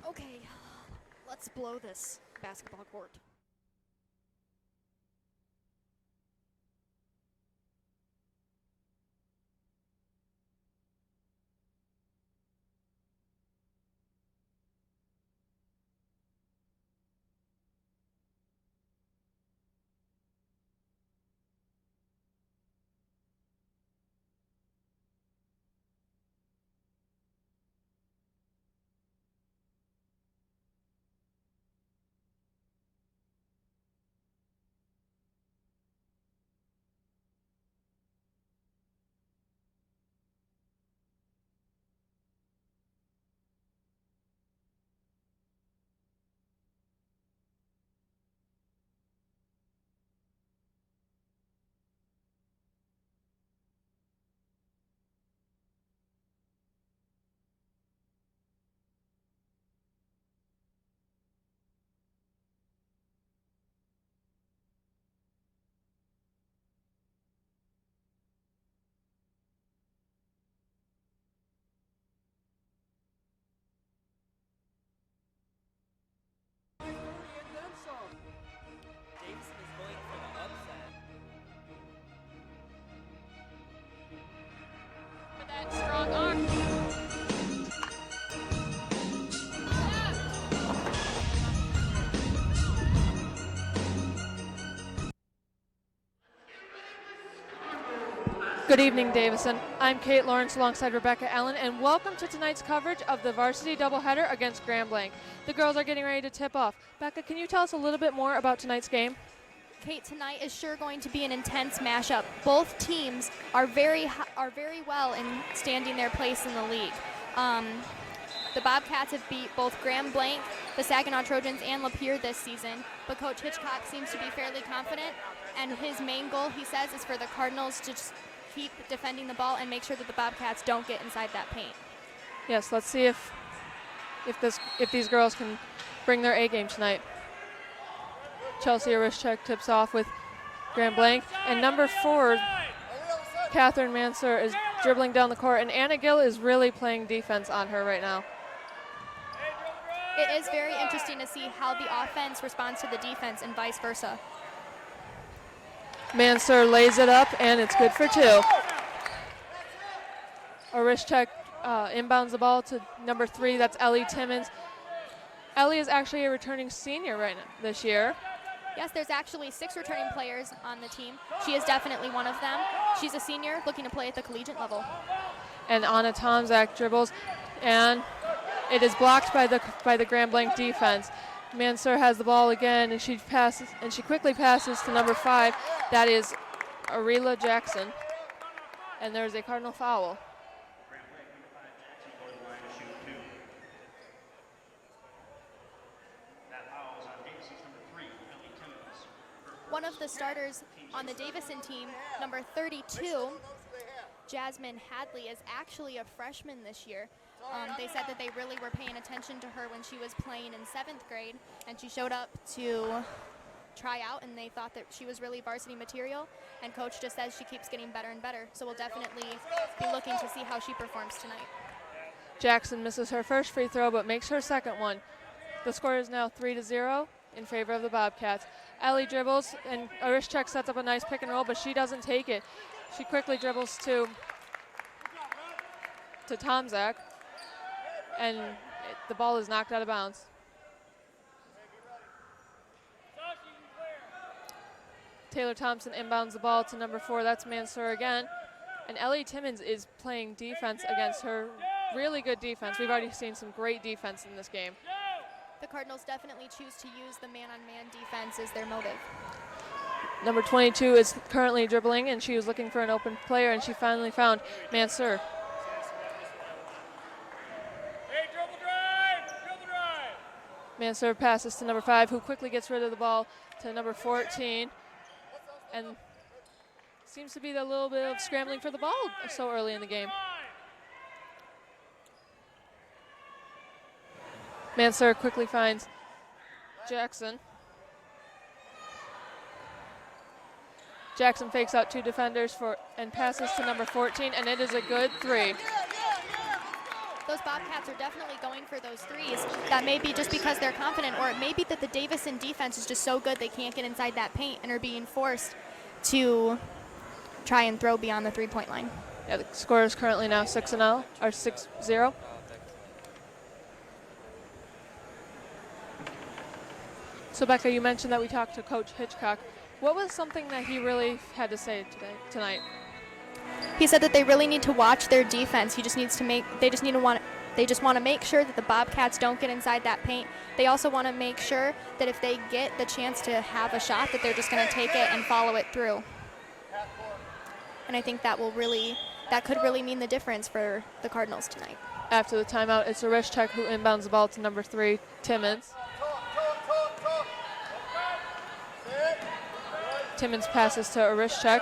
Okay, let's blow this basketball court. Davison is going for the upset. With that strong arm. Good evening, Davison. I'm Kate Lawrence alongside Rebecca Allen, and welcome to tonight's coverage of the varsity doubleheader against Grand Blanc. The girls are getting ready to tip off. Becca, can you tell us a little bit more about tonight's game? Kate, tonight is sure going to be an intense mashup. Both teams are very well in standing their place in the league. The Bobcats have beat both Grand Blanc, the Saginaw Trojans, and Lapeer this season, but Coach Hitchcock seems to be fairly confident, and his main goal, he says, is for the Cardinals to just keep defending the ball and make sure that the Bobcats don't get inside that paint. Yes, let's see if these girls can bring their A game tonight. Chelsea Arischek tips off with Grand Blanc, and number 4, Catherine Mansur, is dribbling down the court, and Anna Gill is really playing defense on her right now. It is very interesting to see how the offense responds to the defense and vice versa. Mansur lays it up, and it's good for 2. Arischek inbounds the ball to number 3, that's Ellie Timmons. Ellie is actually a returning senior right now this year. Yes, there's actually 6 returning players on the team. She is definitely one of them. She's a senior looking to play at the collegiate level. And Anna Tomzak dribbles, and it is blocked by the Grand Blanc defense. Mansur has the ball again, and she quickly passes to number 5. That is Arela Jackson, and there is a Cardinal foul. One of the starters on the Davison team, number 32, Jasmine Hadley, is actually a freshman this year. They said that they really were paying attention to her when she was playing in 7th grade, and she showed up to try out, and they thought that she was really varsity material, and Coach just says she keeps getting better and better, so we'll definitely be looking to see how she performs tonight. Jackson misses her first free throw but makes her second one. The score is now 3-0 in favor of the Bobcats. Ellie dribbles, and Arischek sets up a nice pick and roll, but she doesn't take it. She quickly dribbles to Tomzak, and the ball is knocked out of bounds. Taylor Thompson inbounds the ball to number 4. That's Mansur again. And Ellie Timmons is playing defense against her. Really good defense. We've already seen some great defense in this game. The Cardinals definitely choose to use the man-on-man defense as their motive. Number 22 is currently dribbling, and she was looking for an open player, and she finally found Mansur. Mansur passes to number 5, who quickly gets rid of the ball to number 14. And seems to be a little bit of scrambling for the ball so early in the game. Mansur quickly finds Jackson. Jackson fakes out 2 defenders and passes to number 14, and it is a good 3. those Bobcats are definitely going for those threes. That may be just because they're confident, or it may be that the Davison defense is just so good they can't get inside that paint and are being forced to try and throw beyond the three-point line. Yeah, the score is currently now 6-0, or 6-0. So Becca, you mentioned that we talked to Coach Hitchcock. What was something that he really had to say tonight? He said that they really need to watch their defense. They just want to make sure that the Bobcats don't get inside that paint. They also want to make sure that if they get the chance to have a shot, that they're just going to take it and follow it through. And I think that could really mean the difference for the Cardinals tonight. After the timeout, it's Arischek who inbounds the ball to number 3, Timmons. Timmons passes to Arischek.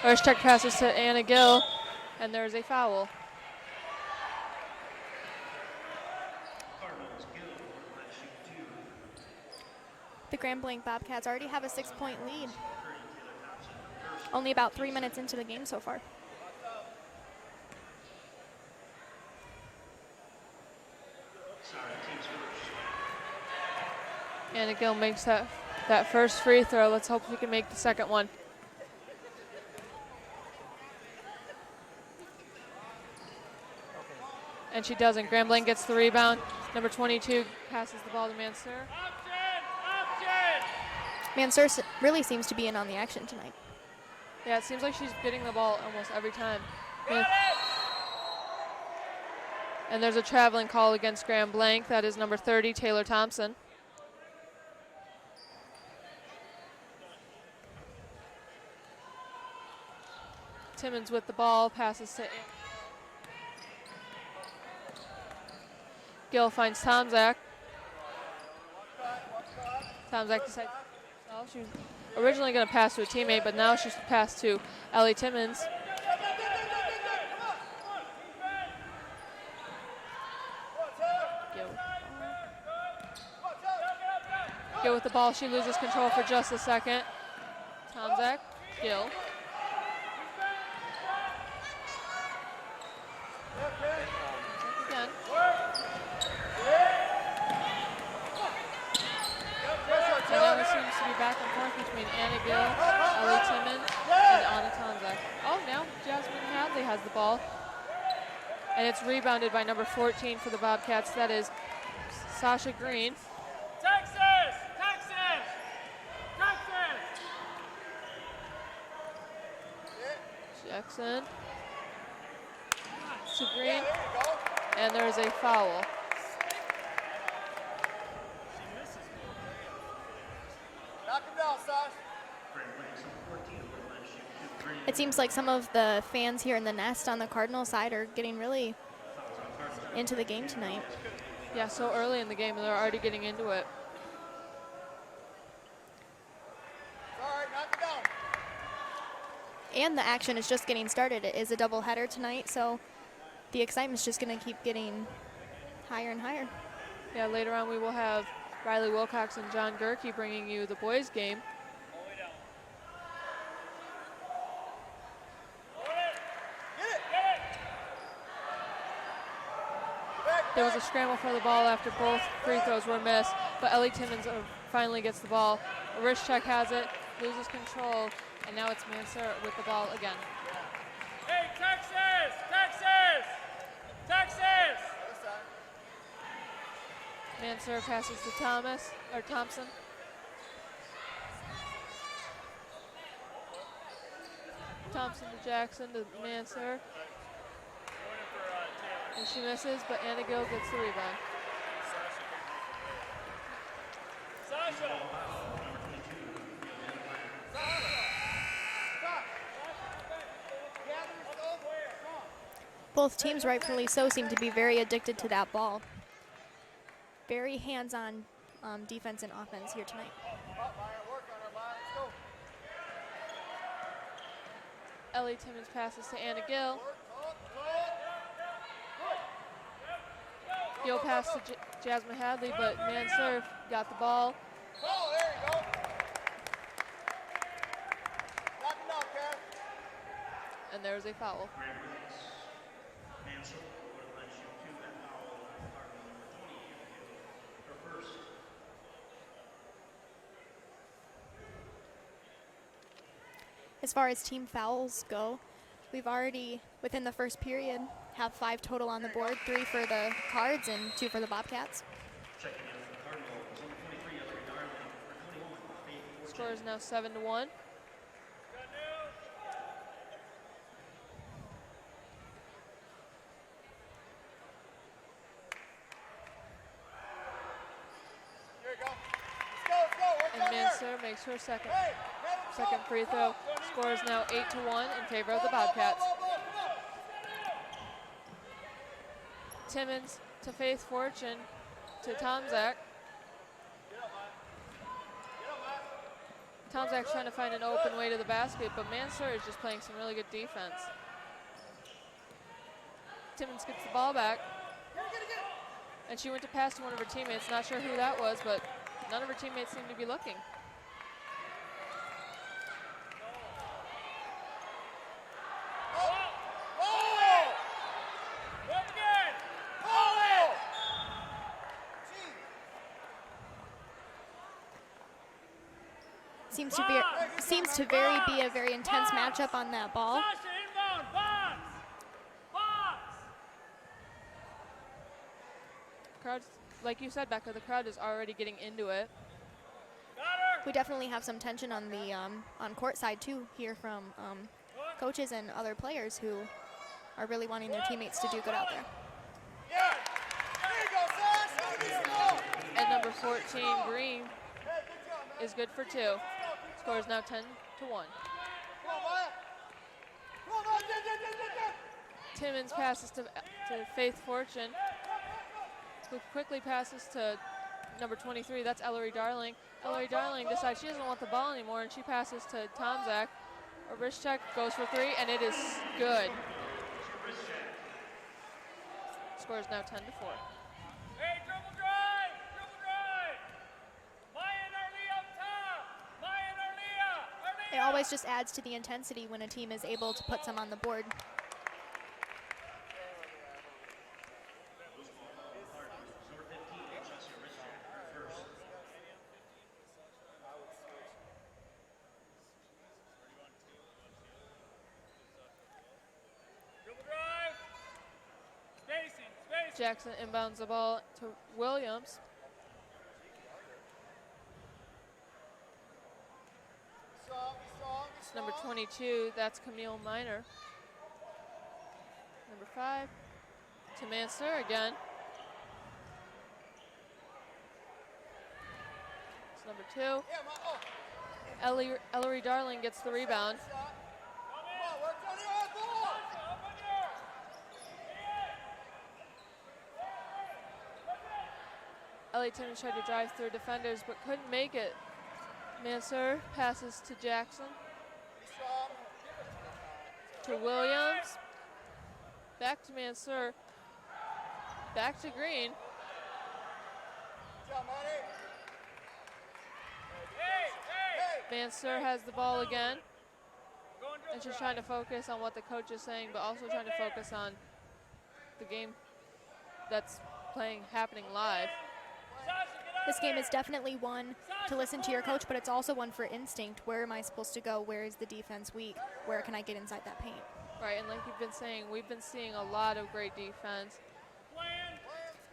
Arischek passes to Anna Gill, and there's a foul. The Grand Blanc Bobcats already have a 6-point lead. Only about 3 minutes into the game so far. Anna Gill makes that first free throw. Let's hope we can make the second one. And she doesn't. Grand Blanc gets the rebound. Number 22 passes the ball to Mansour. Mansour really seems to be in on the action tonight. Yeah, it seems like she's getting the ball almost every time. And there's a traveling call against Grand Blanc. That is number 30, Taylor Thompson. Timmons with the ball, passes to Gill, finds Tomzak. Tomzak decides, well, she was originally going to pass to a teammate, but now she's passed to Ellie Timmons. Gill with the ball, she loses control for just a second. Tomzak, Gill. Again. And now it seems to be back and forth between Anna Gill, Ellie Timmons, and Anna Tomzak. Oh, now Jasmine Hadley has the ball. And it's rebounded by number 14 for the Bobcats. That is Sasha Green. Texas! Texas! Texas! Jackson to Green, and there's a foul. It seems like some of the fans here in the nest on the Cardinal side are getting really into the game tonight. Yeah, so early in the game, and they're already getting into it. And the action is just getting started. It is a doubleheader tonight, so the excitement's just going to keep getting higher and higher. Yeah, later on we will have Riley Wilcox and John Gerke bringing you the boys' game. There was a scramble for the ball after both free throws were missed, but Ellie Timmons finally gets the ball. Arischek has it, loses control, and now it's Mansour with the ball again. Hey, Texas! Texas! Texas! Mansour passes to Thompson. Thompson to Jackson to Mansour. And she misses, but Anna Gill gets the rebound. Sasha! Both teams, rightfully so, seem to be very addicted to that ball. Very hands-on defense and offense here tonight. Ellie Timmons passes to Anna Gill. Gill passed to Jasmine Hadley, but Mansour got the ball. and there's a foul. As far as team fouls go, we've already, within the first period, have 5 total on the board, 3 for the Cards and 2 for the Bobcats. Score is now 7-1. And Mansour makes her second free throw. Score is now 8-1 in favor of the Bobcats. Timmons to Faith Fortune to Tomzak. Tomzak's trying to find an open way to the basket, but Mansour is just playing some really good defense. Timmons gets the ball back, and she went to pass to one of her teammates. Not sure who that was, but none of her teammates seem to be looking. Seems to be a very intense matchup on that ball. Crowd, like you said, Becca, the crowd is already getting into it. We definitely have some tension on the on court side too, here from coaches and other players who are really wanting their teammates to do good out there. And number 14, Green, is good for 2. Score is now 10-1. Timmons passes to Faith Fortune, who quickly passes to number 23. That's Ellery Darling. Ellery Darling decides she doesn't want the ball anymore, and she passes to Tomzak. A wrist check, goes for 3, and it is good. Score is now 10-4. Hey, dribble drive! Dribble drive! Maya and Arlia up top! Maya and Arlia! It always just adds to the intensity when a team is able to put some on the board. Dribble drive! Spacing, spacing! Jackson inbounds the ball to Williams. It's number 22, that's Camille Miner. Number 5, to Mansour again. It's number 2. Ellery Darling gets the rebound. Ellie Timmons tried to drive through defenders but couldn't make it. Mansour passes to Jackson. To Williams. Back to Mansour. Back to Green. Mansour has the ball again. And she's trying to focus on what the coach is saying, but also trying to focus on the game that's happening live. This game is definitely one to listen to your coach, but it's also one for instinct. Where am I supposed to go? Where is the defense weak? Where can I get inside that paint? Right, and like you've been saying, we've been seeing a lot of great defense.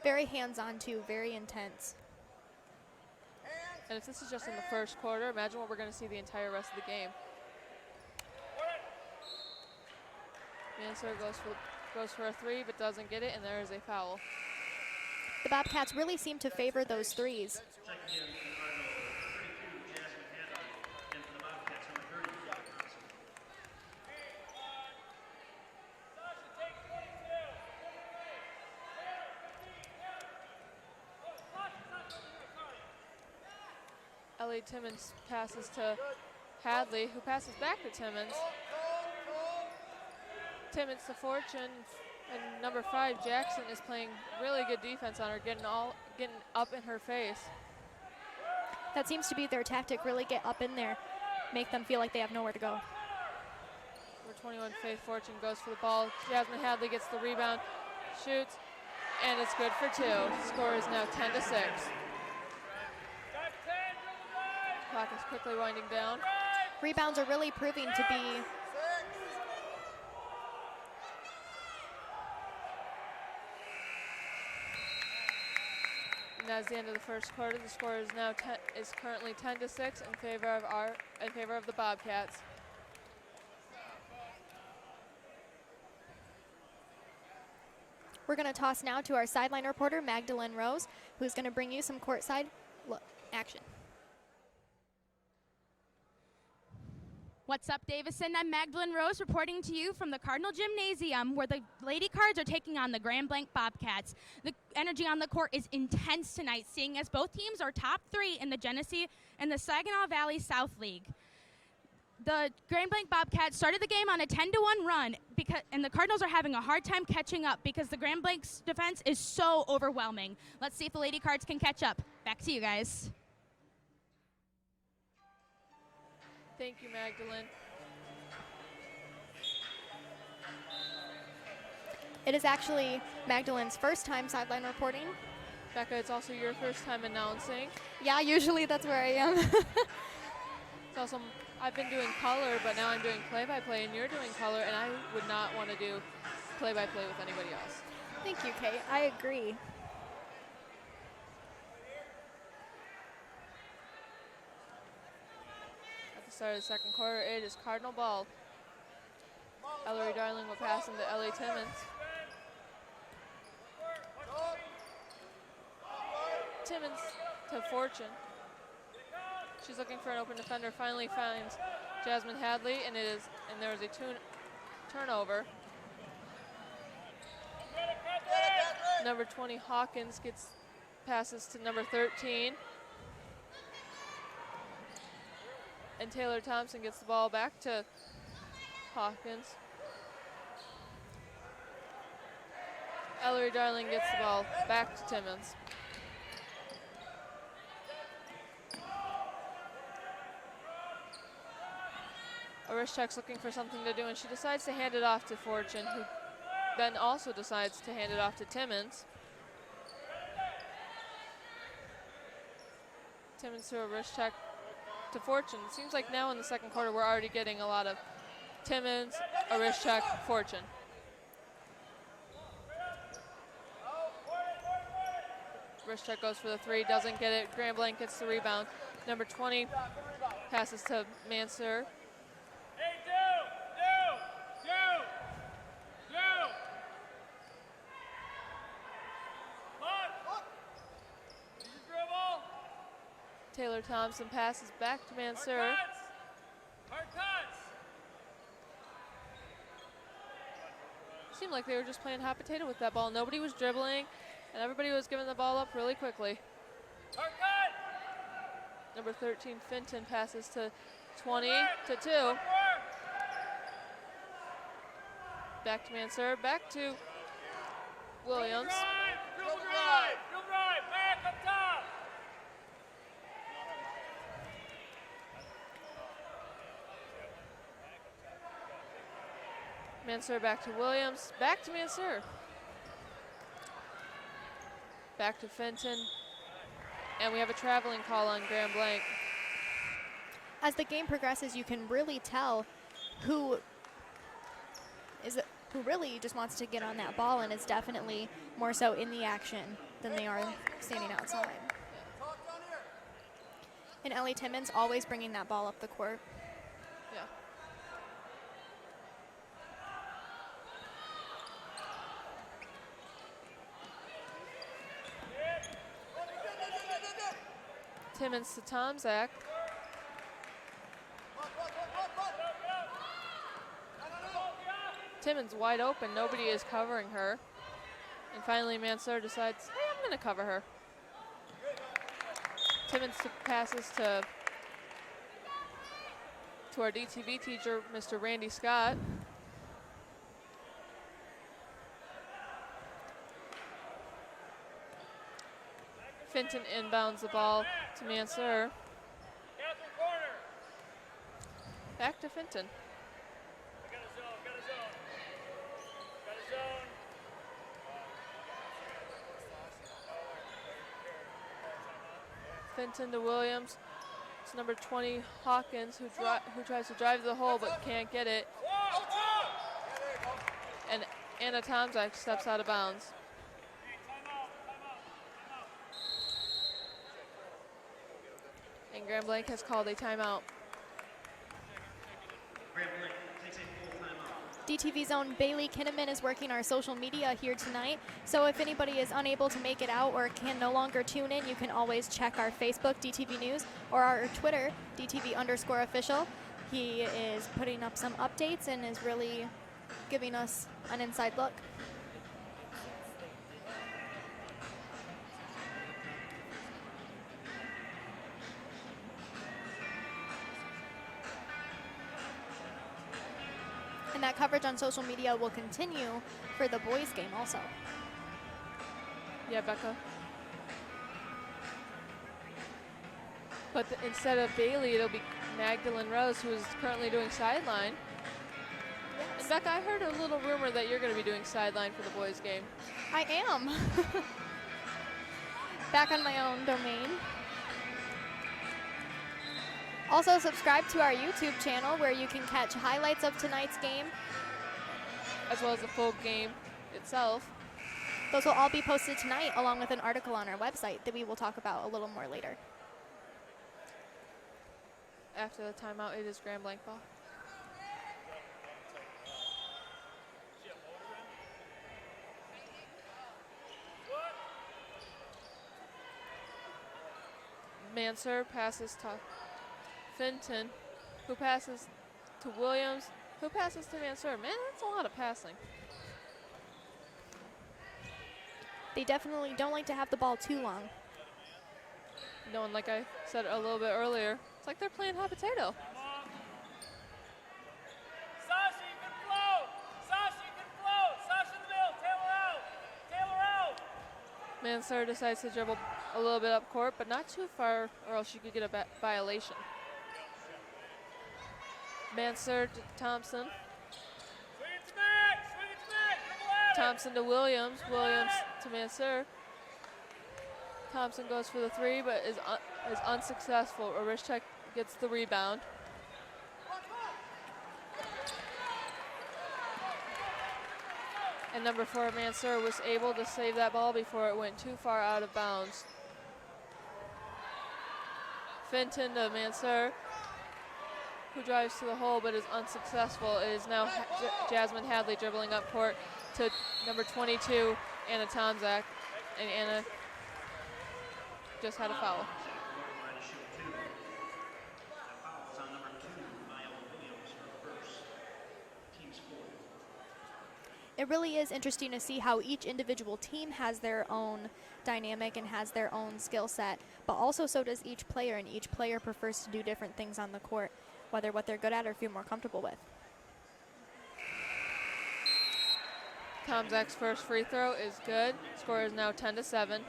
Very hands-on too, very intense. And if this is just in the first quarter, imagine what we're going to see the entire rest of the game. Mansour goes for a 3, but doesn't get it, and there is a foul. The Bobcats really seem to favor those threes. Ellie Timmons passes to Hadley, who passes back to Timmons. Timmons to Fortune, and number 5, Jackson, is playing really good defense on her, getting up in her face. That seems to be their tactic, really get up in there, make them feel like they have nowhere to go. Number 21, Faith Fortune goes for the ball. Jasmine Hadley gets the rebound, shoots, and it's good for 2. Score is now 10-6. Clock is quickly winding down. Rebounds are really proving to be and that's the end of the first quarter. The score is now currently 10-6 in favor of the Bobcats. We're going to toss now to our sideline reporter, Magdalene Rose, who's going to bring you some courtside action. What's up, Davison? I'm Magdalene Rose reporting to you from the Cardinal Gymnasium, where the Lady Cards are taking on the Grand Blanc Bobcats. The energy on the court is intense tonight, seeing as both teams are top 3 in the Genesee and the Saginaw Valley South League. The Grand Blanc Bobcats started the game on a 10-1 run, and the Cardinals are having a hard time catching up because the Grand Blanc's defense is so overwhelming. Let's see if the Lady Cards can catch up. Back to you guys. Thank you, Magdalene. It is actually Magdalene's first time sideline reporting. Becca, it's also your first time announcing. Yeah, usually that's where I am. It's also, I've been doing color, but now I'm doing play-by-play, and you're doing color, and I would not want to do play-by-play with anybody else. Thank you, Kate. I agree. At the start of the second quarter, it is Cardinal ball. Ellery Darling will pass into Ellie Timmons. Timmons to Fortune. She's looking for an open defender, finally finds Jasmine Hadley, and there is a turnover. Number 20 Hawkins passes to number 13. And Taylor Thompson gets the ball back to Hawkins. Ellery Darling gets the ball back to Timmons. Orishchuk's looking for something to do, and she decides to hand it off to Fortune, who then also decides to hand it off to Timmons. Timmons to Orishchuk to Fortune. It seems like now in the second quarter we're already getting a lot of Timmons, Orishchuk, Fortune. Orishchuk goes for the 3, doesn't get it. Grand Blanc gets the rebound. Number 20 passes to Mansur. Hey, do! Look! Did you dribble? Taylor Thompson passes back to Mansur. Hard cuts! Seemed like they were just playing hot potato with that ball. Nobody was dribbling, and everybody was giving the ball up really quickly. Hard cut! Number 13, Fenton, passes to 20 to 2. Back to Mansur, back to Williams. Dribble drive, back up top! Mansur back to Williams, back to Mansur. Back to Fenton. And we have a traveling call on Grand Blanc. As the game progresses, you can really tell who really just wants to get on that ball and is definitely more so in the action than they are standing outside. And Ellie Timmons always bringing that ball up the court. Yeah. Timmons to Tomzak. Timmons wide open, nobody is covering her. And finally Mansur decides, hey, I'm gonna cover her. Timmons passes to our DTV teacher, Mr. Randy Scott. Fenton inbounds the ball to Mansur. Back to Fenton. zone. Fenton to Williams. It's number 20 Hawkins who tries to drive to the hole but can't get it. And Anna Tomczak steps out of bounds. And Grand Blanc has called a timeout. DTV's own Bailey Kinnaman is working our social media here tonight. So if anybody is unable to make it out or can no longer tune in, you can always check our Facebook, DTV News, or our Twitter, DTV_official. He is putting up some updates and is really giving us an inside look. And that coverage on social media will continue for the boys' game also. Yeah, Becca. But instead of Bailey, it'll be Magdalene Rose, who is currently doing sideline. Yes. And Becca, I heard a little rumor that you're going to be doing sideline for the boys' game. I am. Back on my own domain. Also subscribe to our YouTube channel where you can catch highlights of tonight's game. As well as the full game itself. Those will all be posted tonight along with an article on our website that we will talk about a little more later. After the timeout, it is Grand Blanc ball. Manser passes to Fenton, who passes to Williams, who passes to Mansour. Man, that's a lot of passing. They definitely don't like to have the ball too long. No, and like I said a little bit earlier, it's like they're playing hot potato. Sasha, you can float. Sasha, you can float. Sasha in the middle. Taylor out. Taylor out. Mansour decides to dribble a little bit up court, but not too far, or else she could get a violation. Mansour to Thompson. Swing it to Mac. Swing it to Mac. Dribble at it. Thompson to Williams. Williams to Mansour. Thompson goes for the three, but is unsuccessful. Orishchek gets the rebound. And number 4, Mansour, was able to save that ball before it went too far out of bounds. Fenton to Mansour, who drives to the hole but is unsuccessful. It is now Jasmine Hadley dribbling up court to number 22, Anna Tomczak, and Anna just had a foul. It really is interesting to see how each individual team has their own dynamic and has their own skill set, but also so does each player, and each player prefers to do different things on the court, whether what they're good at or feel more comfortable with. Tomczak's first free throw is good. Score is now 10-7.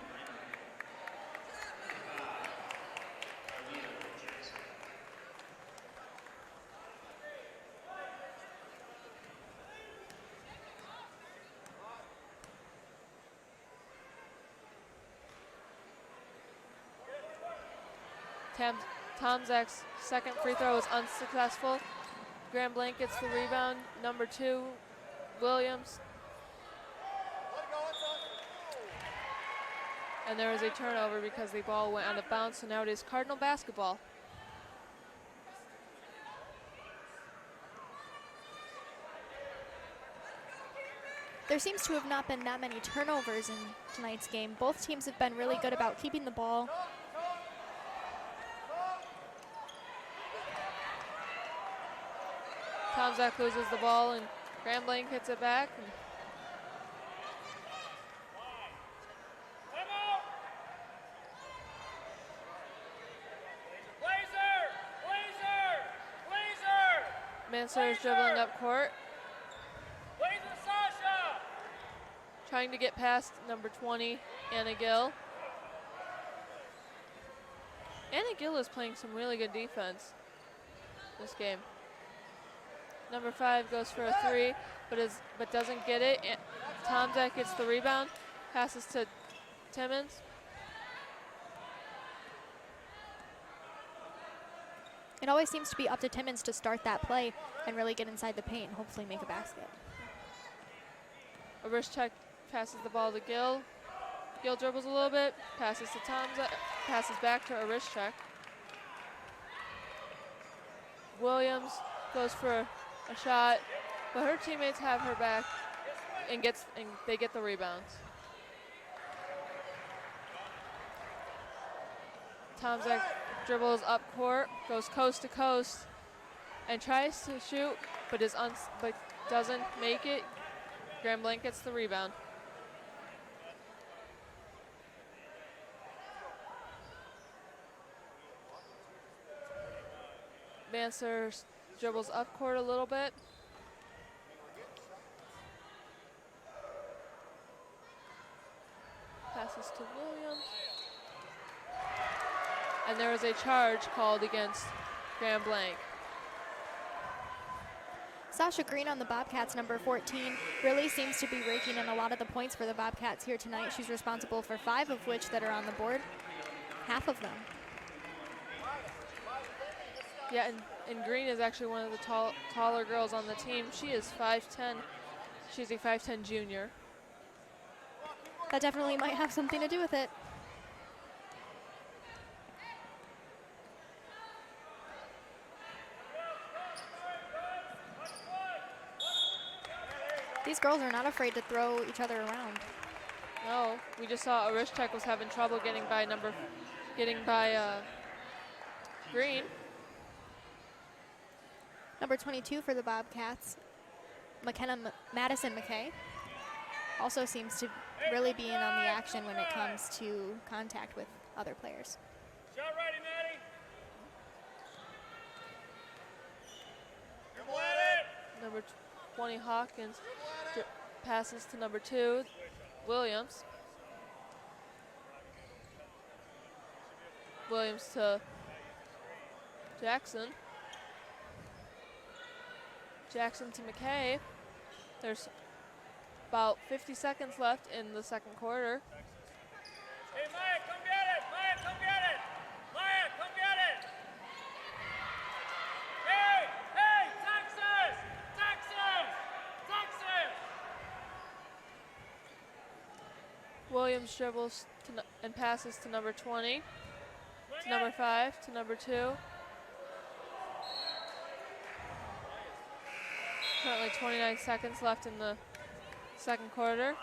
Tomczak's second free throw is unsuccessful. Grand Blanc gets the rebound. Number 2, Williams. And there was a turnover because the ball went out of bounds, so now it is Cardinal basketball. There seems to have not been that many turnovers in tonight's game. Both teams have been really good about keeping the ball. Tomczak loses the ball and Grand Blanc hits it back. Mansour is dribbling up court. Trying to get past number 20, Anna Gill. Anna Gill is playing some really good defense this game. Number 5 goes for a 3, but doesn't get it. Tomzak gets the rebound, passes to Timmons. It always seems to be up to Timmons to start that play and really get inside the paint and hopefully make a basket. A wrist check, passes the ball to Gill. Gill dribbles a little bit, passes to Tomzak, passes back to a wrist check. Williams goes for a shot, but her teammates have her back and they get the rebounds. Tomzak dribbles up court, goes coast to coast, and tries to shoot, but doesn't make it. Graham Blank gets the rebound. Vancer dribbles up court a little bit. Passes to Williams. And there is a charge called against Graham Blank. Sasha Green on the Bobcats, number 14, really seems to be raking in a lot of the points for the Bobcats here tonight. She's responsible for 5 of which that are on the board, half of them. Yeah, and Green is actually one of the taller girls on the team. She is 5'10". She's a 5'10" junior. That definitely might have something to do with it. These girls are not afraid to throw each other around. No, we just saw Arishchek was having trouble getting by Green. Number 22 for the Bobcats, Madison McKay, also seems to really be in on the action when it comes to contact with other players. Shot ready, Maddie. Dribble at it. Number 20 Hawkins passes to number 2 Williams. Williams to Jackson. Jackson to McKay. There's about 50 seconds left in the second quarter. Hey, Maya, come get it. Maya, come get it. Maya, come get it. Hey, hey, Texas, Texas, Texas. Williams dribbles and passes to number 20, to number 5, to number 2. Currently 29 seconds left in the second quarter.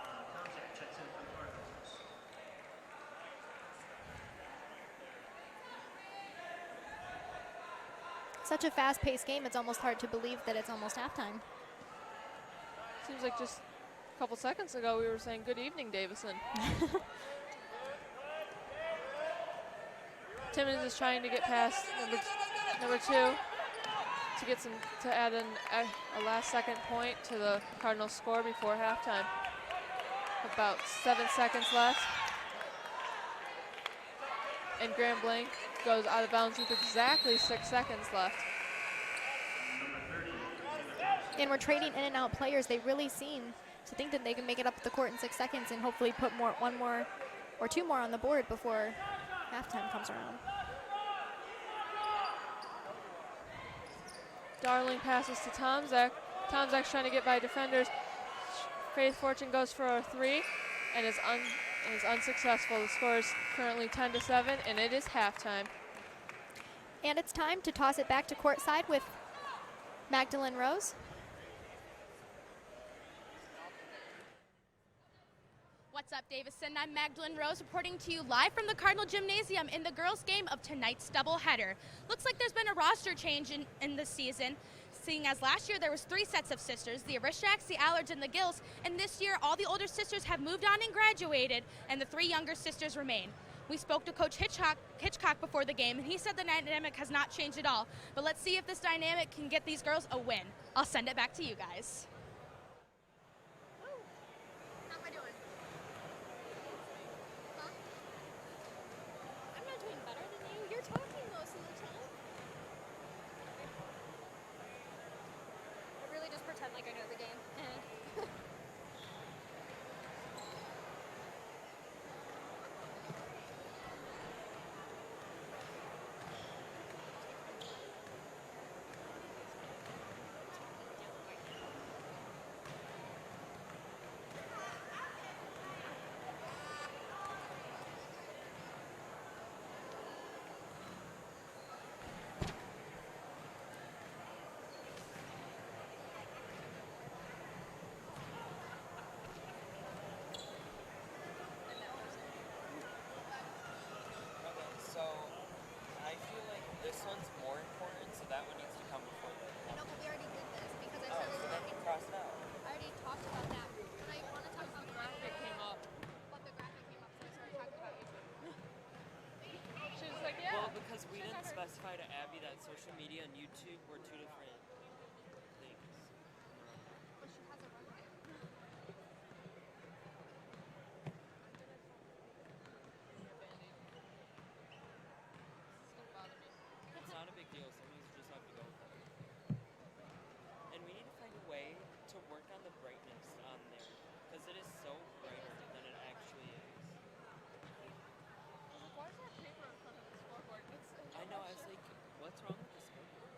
Such a fast-paced game, it's almost hard to believe that it's almost halftime. Seems like just a couple seconds ago we were saying good evening, Davison. Timmons is trying to get past number 2 to add a last-second point to the Cardinals' score before halftime. About 7 seconds left. And Graham Blank goes out of bounds with exactly 6 seconds left. And we're trading in and out players. They really seem to think that they can make it up the court in 6 seconds and hopefully put one more or 2 more on the board before halftime comes around. Darling passes to Tomzak. Tomzak's trying to get by defenders. Faith Fortune goes for a 3 and is unsuccessful. The score is currently 10-7, and it is halftime. And it's time to toss it back to courtside with Magdalene Rose. What's up, Davison? I'm Magdalene Rose reporting to you live from the Cardinal Gymnasium in the girls' game of tonight's doubleheader. Looks like there's been a roster change in this season, seeing as last year there was 3 sets of sisters, the Arishchaks, the Allards, and the Gills, and this year all the older sisters have moved on and graduated, and the 3 younger sisters remain. We spoke to Coach Hitchcock before the game, and he said the dynamic has not changed at all, but let's see if this dynamic can get these girls a win. I'll send it back to you guys. social media and YouTube were two different things. Well, she has a runway. It's not a big deal. Sometimes you just have to go with it. And we need to find a way to work on the brightness on there, because it is so brighter than it actually is. Why is there paper in front of the scoreboard? I know. I was like, what's wrong with the scoreboard?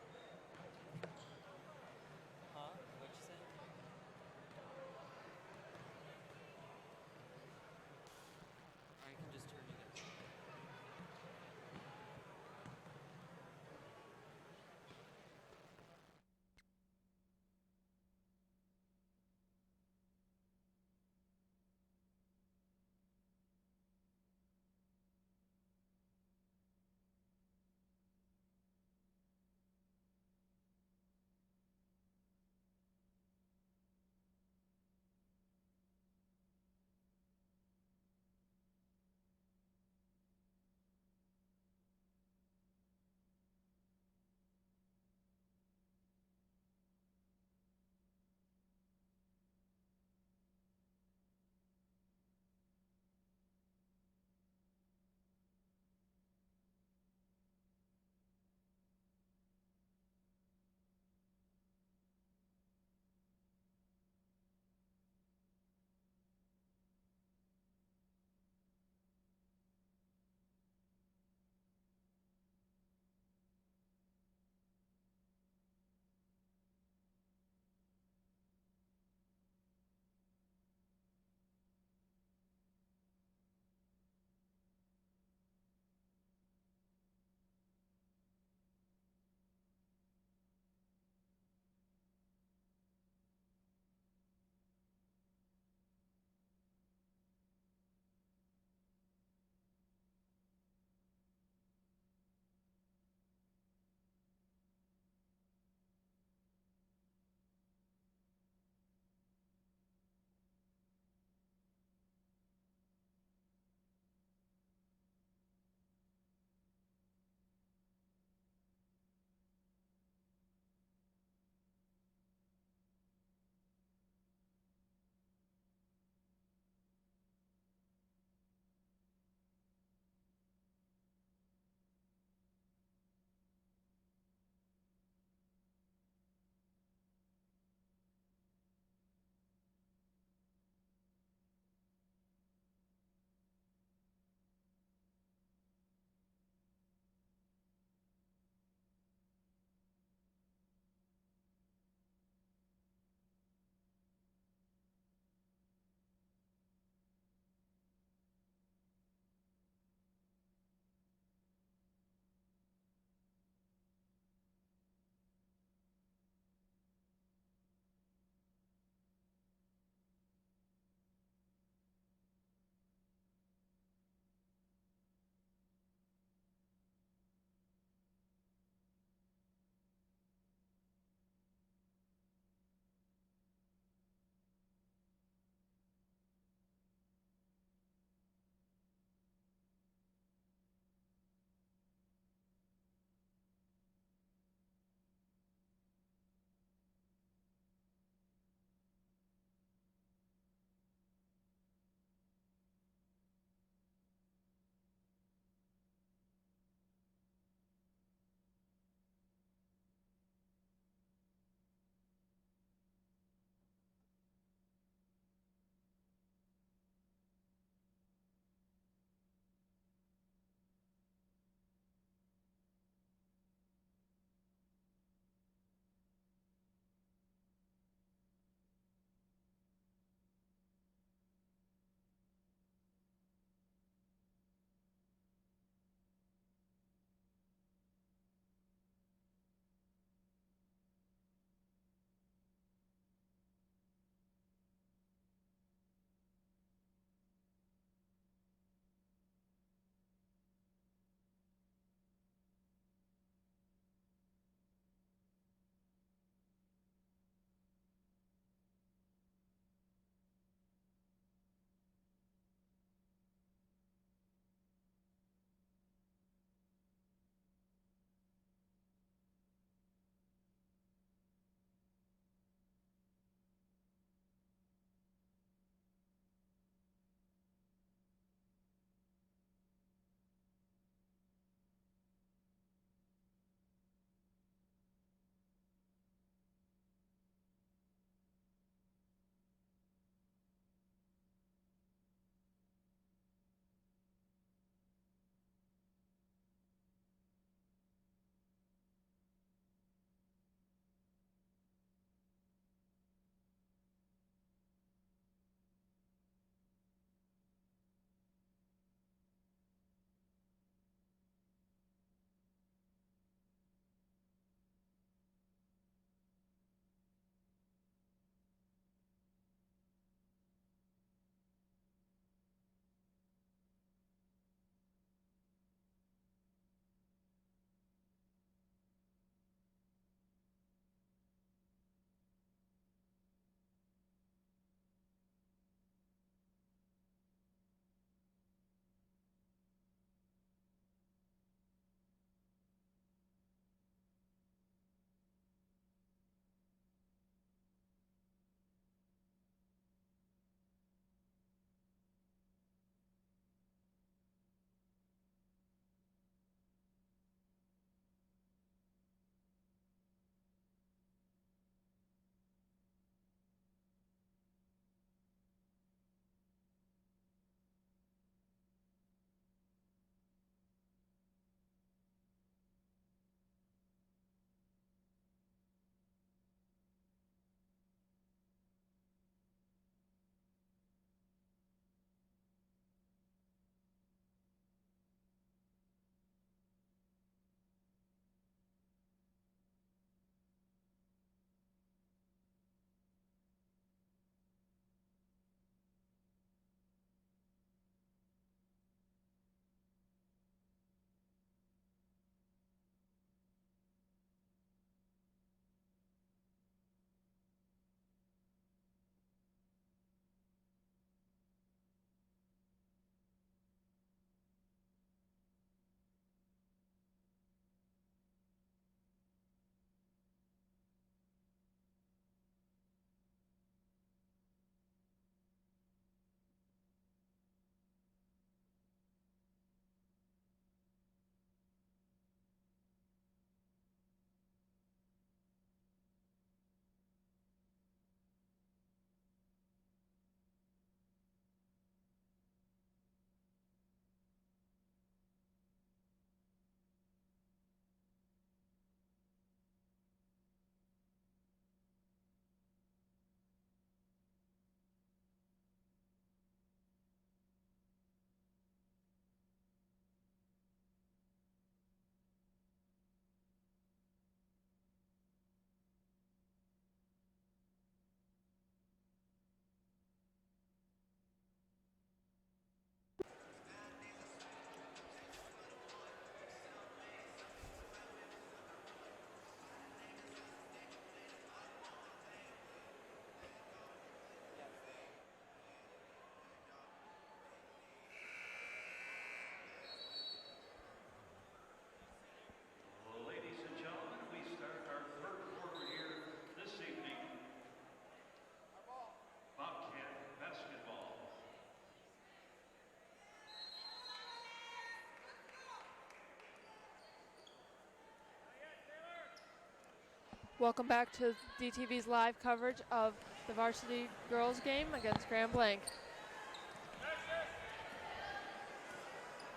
Welcome back to DTV's live coverage of the varsity girls game against Grand Blanc.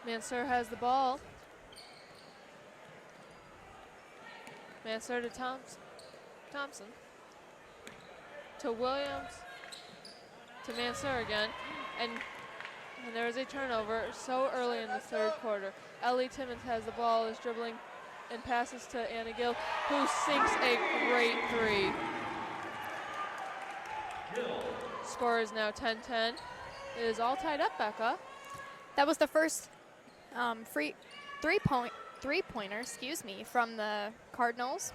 Mansur has the ball. Mansur to Thompson. To Williams. To Mansur again. And there is a turnover so early in the third quarter. Ellie Timmons has the ball, is dribbling and passes to Anna Gill, who sinks a great three. Score is now 10-10. It is all tied up, Becca. That was the first free three-pointer, from the Cardinals.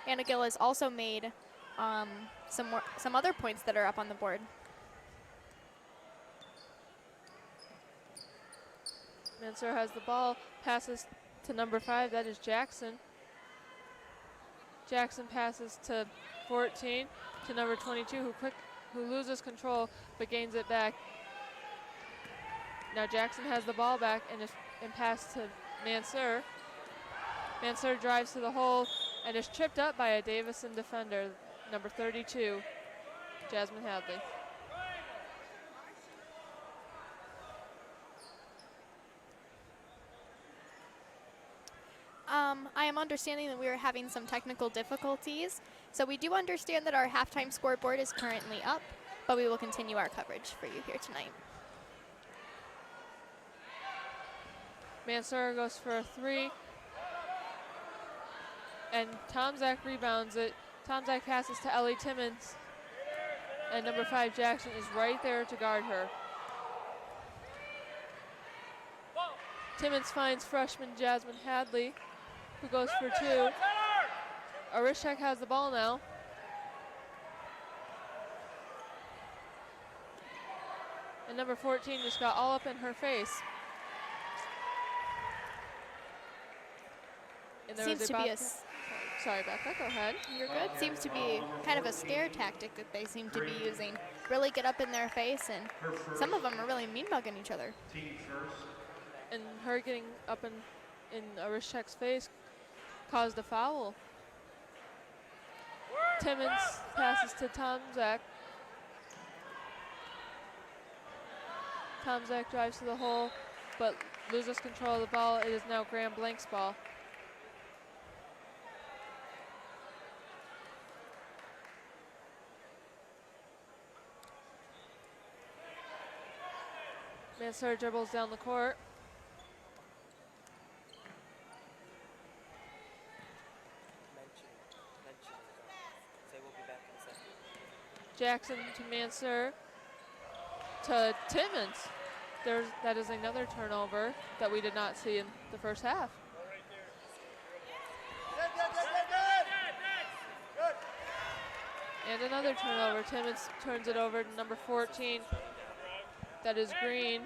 Anna Gill has also made some other points that are up on the board. Mansur has the ball, passes to number 5, that is Jackson. Jackson passes to 14, to number 22, who loses control but gains it back. Now Jackson has the ball back and pass to Mansur. Mansur drives to the hole and is tripped up by a Davison defender, number 32, Jasmine Hadley. I am understanding that we are having some technical difficulties, so we do understand that our halftime scoreboard is currently up, but we will continue our coverage for you here tonight. Mansur goes for a 3, and Tomzak rebounds it. Tomzak passes to Ellie Timmons, and number 5 Jackson is right there to guard her. Timmons finds freshman Jasmine Hadley, who goes for 2. Arishek has the ball now. And number 14 just got all up in her face. And there Seems was to be a sorry, Becca, go ahead. You're good. Seems to be kind of a scare tactic that they seem to be using. Really get up in their face, and some of them are really mean-bugging each other. And her getting up in Arishek's face caused a foul. Timmons passes to Tomzak. Tomzak drives to the hole, but loses control of the ball. It is now Grand Blanc's ball. Mansur dribbles down the court. Jackson to Mansur to Timmons. That is another turnover that we did not see in the first half. And another turnover. Timmons turns it over to number 14. That is Green.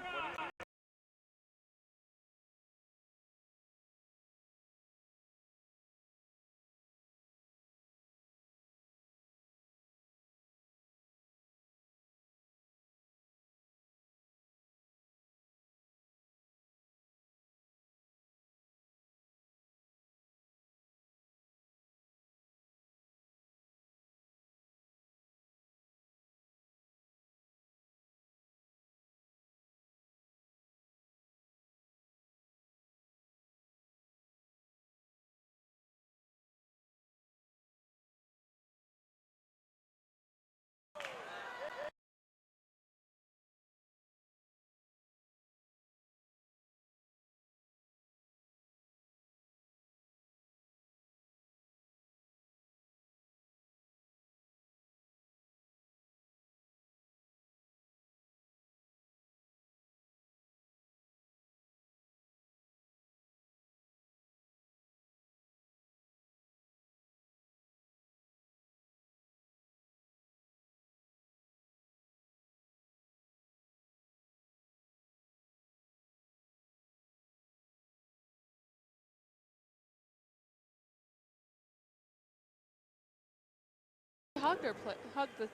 Hugged the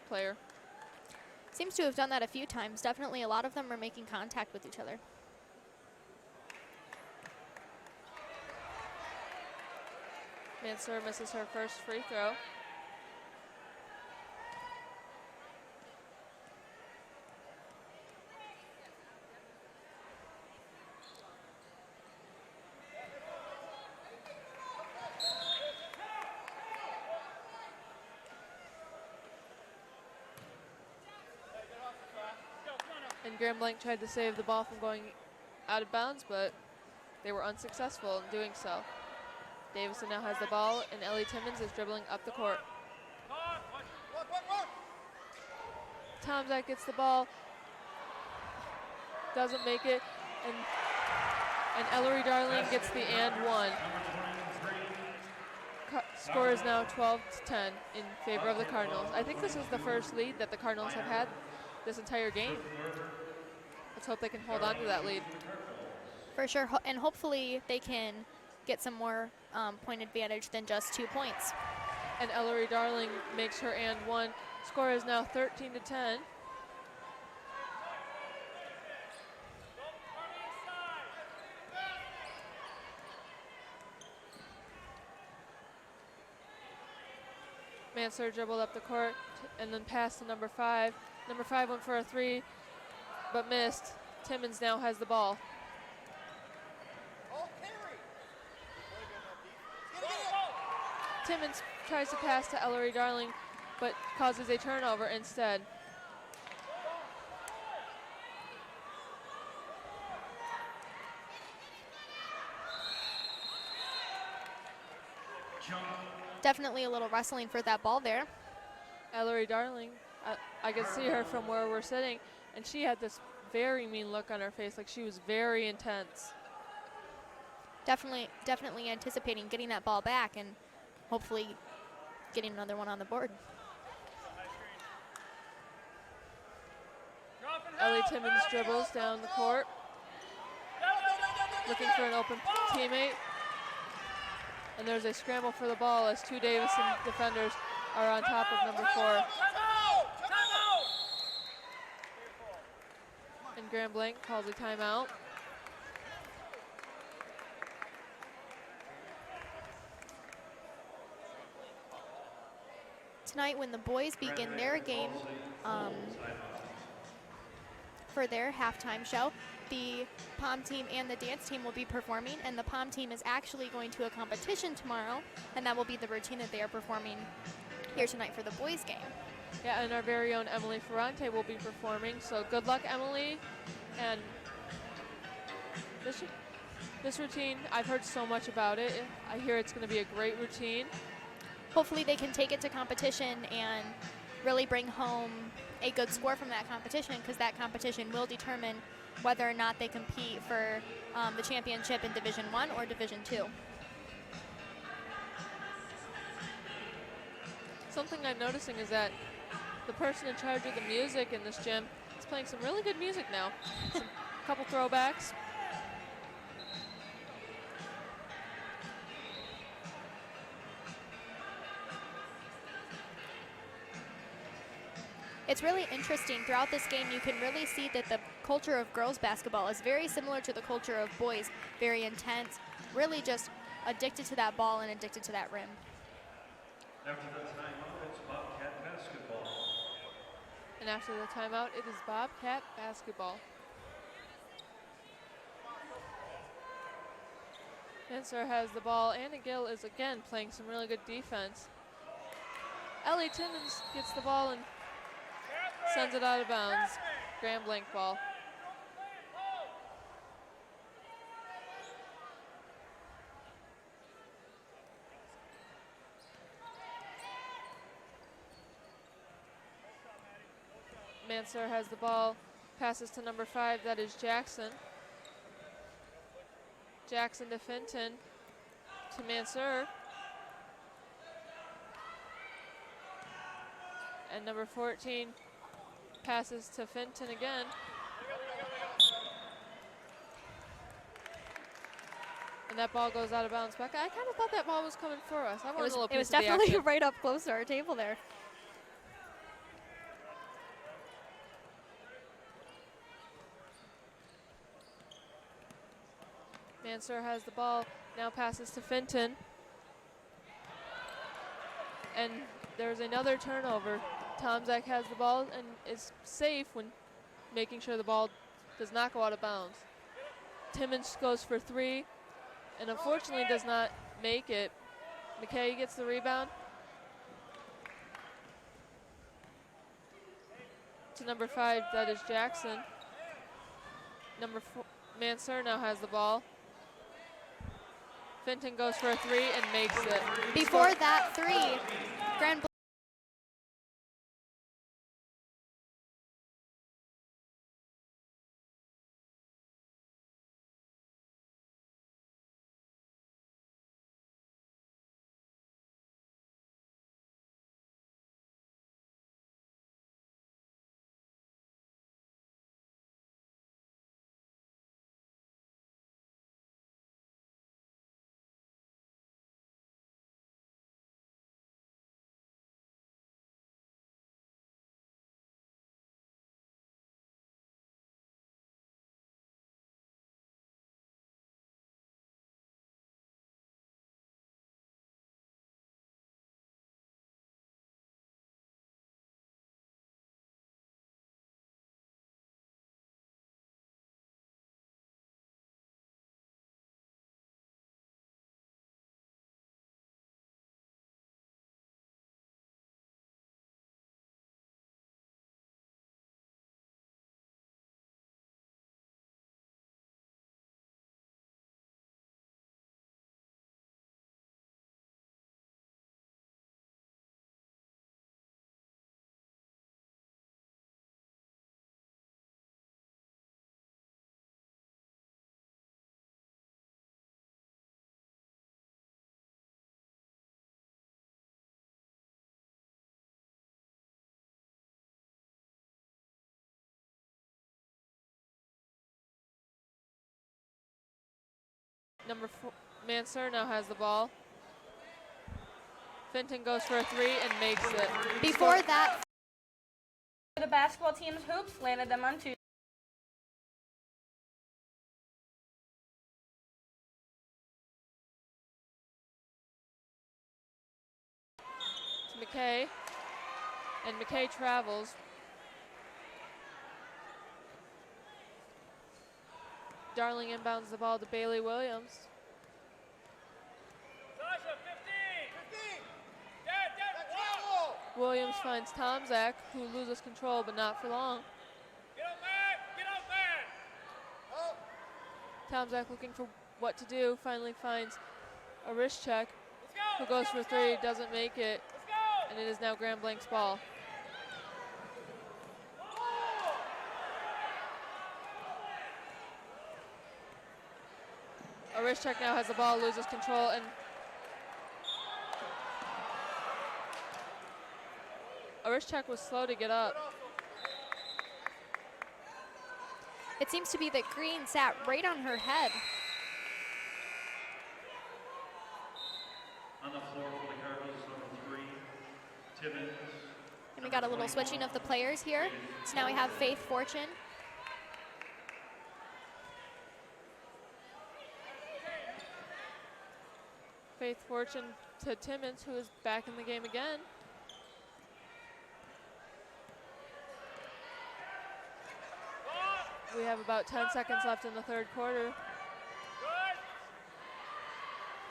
player. Seems to have done that a few times. Definitely a lot of them are making contact with each other. Mansour misses her first free throw. And Grand Blanc tried to save the ball from going out of bounds, but they were unsuccessful in doing so. Davison now has the ball, and Ellie Timmons is dribbling up the court. Tomzak gets the ball, doesn't make it, and Ellery Darling gets the and one. Score is now 12-10 in favor of the Cardinals. I think this is the first lead that the Cardinals have had this entire game. Let's hope they can hold on to that lead. For sure, and hopefully they can get some more point advantage than just 2 points. And Ellery Darling makes her and one. Score is now 13-10. Mansour dribbled up the court and then passed to number 5. Number 5 went for a three, but missed. Timmons now has the ball. Timmons tries to pass to Ellery Darling, but causes a turnover instead. Definitely a little wrestling for that ball there. Ellery Darling, I could see her from where we're sitting, and she had this very mean look on her face, like she was very intense. Definitely anticipating getting that ball back and hopefully getting another one on the board. Ellie Timmons dribbles down the court, looking for an open teammate. And there's a scramble for the ball as two Davison defenders are on top of number 4. And Grand Blanc calls a timeout. Tonight when the boys begin their game for their halftime show, the pom team and the dance team will be performing, and the pom team is actually going to a competition tomorrow, and that will be the routine that they are performing here tonight for the boys game. Yeah, and our very own Emily Ferrante will be performing, so good luck, Emily. And this routine, I've heard so much about it. I hear it's going to be a great routine. Hopefully they can take it to competition and really bring home a good score from that competition, because that competition will determine whether or not they compete for the championship in Division I or Division II. Something I'm noticing is that the person in charge of the music in this gym is playing some really good music now. A couple throwbacks. It's really interesting. Throughout this game, you can really see that the culture of girls basketball is very similar to the culture of boys. Very intense, really just addicted to that ball and addicted to that rim. After the timeout, it's Bobcat basketball. And after the timeout, it is Bobcat basketball. Mansour has the ball. Anna Gill is again playing some really good defense. Ellie Timmons gets the ball and sends it out of bounds. Grand Blanc ball. Mansour has the ball, passes to number 5, that is Jackson. Jackson to Fenton, to Mansour. And number 14 passes to Fenton again. And that ball goes out of bounds back. I kind of thought that ball was coming for us. I wanted a little piece It was of the definitely action. right up close to our table there. Mansour has the ball, now passes to Fenton. And there's another turnover. Tomzak has the ball and is safe when making sure the ball does not go out of bounds. Timmons goes for 3 and unfortunately does not make it. McKay gets the rebound. To number 5, that is Jackson. Number 4, Mansur now has the ball. Fenton goes for a 3 and makes it. Before that 3, Grand Number 4, Mansur now has the ball. Fenton goes for a 3 and makes it. Before that, The basketball team's hoops landed them on 2. To McKay. And McKay travels. Darling inbounds the ball to Bailey Williams. Sasha, 15. Dad, wall. Williams finds Tomzak, who loses control, but not for long. Get up, man. Tomzak looking for what to do, finally finds a wrist check, Let's go. who goes for 3, doesn't make it, Let's go. and it is now Grand Blank's ball. Arischek now has the ball, loses control, and Arischek was slow to get up. it seems to be that Green sat right on her head. On the floor for the Cardinals, number 3, Timmons. And we got a little switching of the players here. So now we have Faith Fortune. Faith Fortune to Timmons, who is back in the game again. We have about 10 seconds left in the third quarter.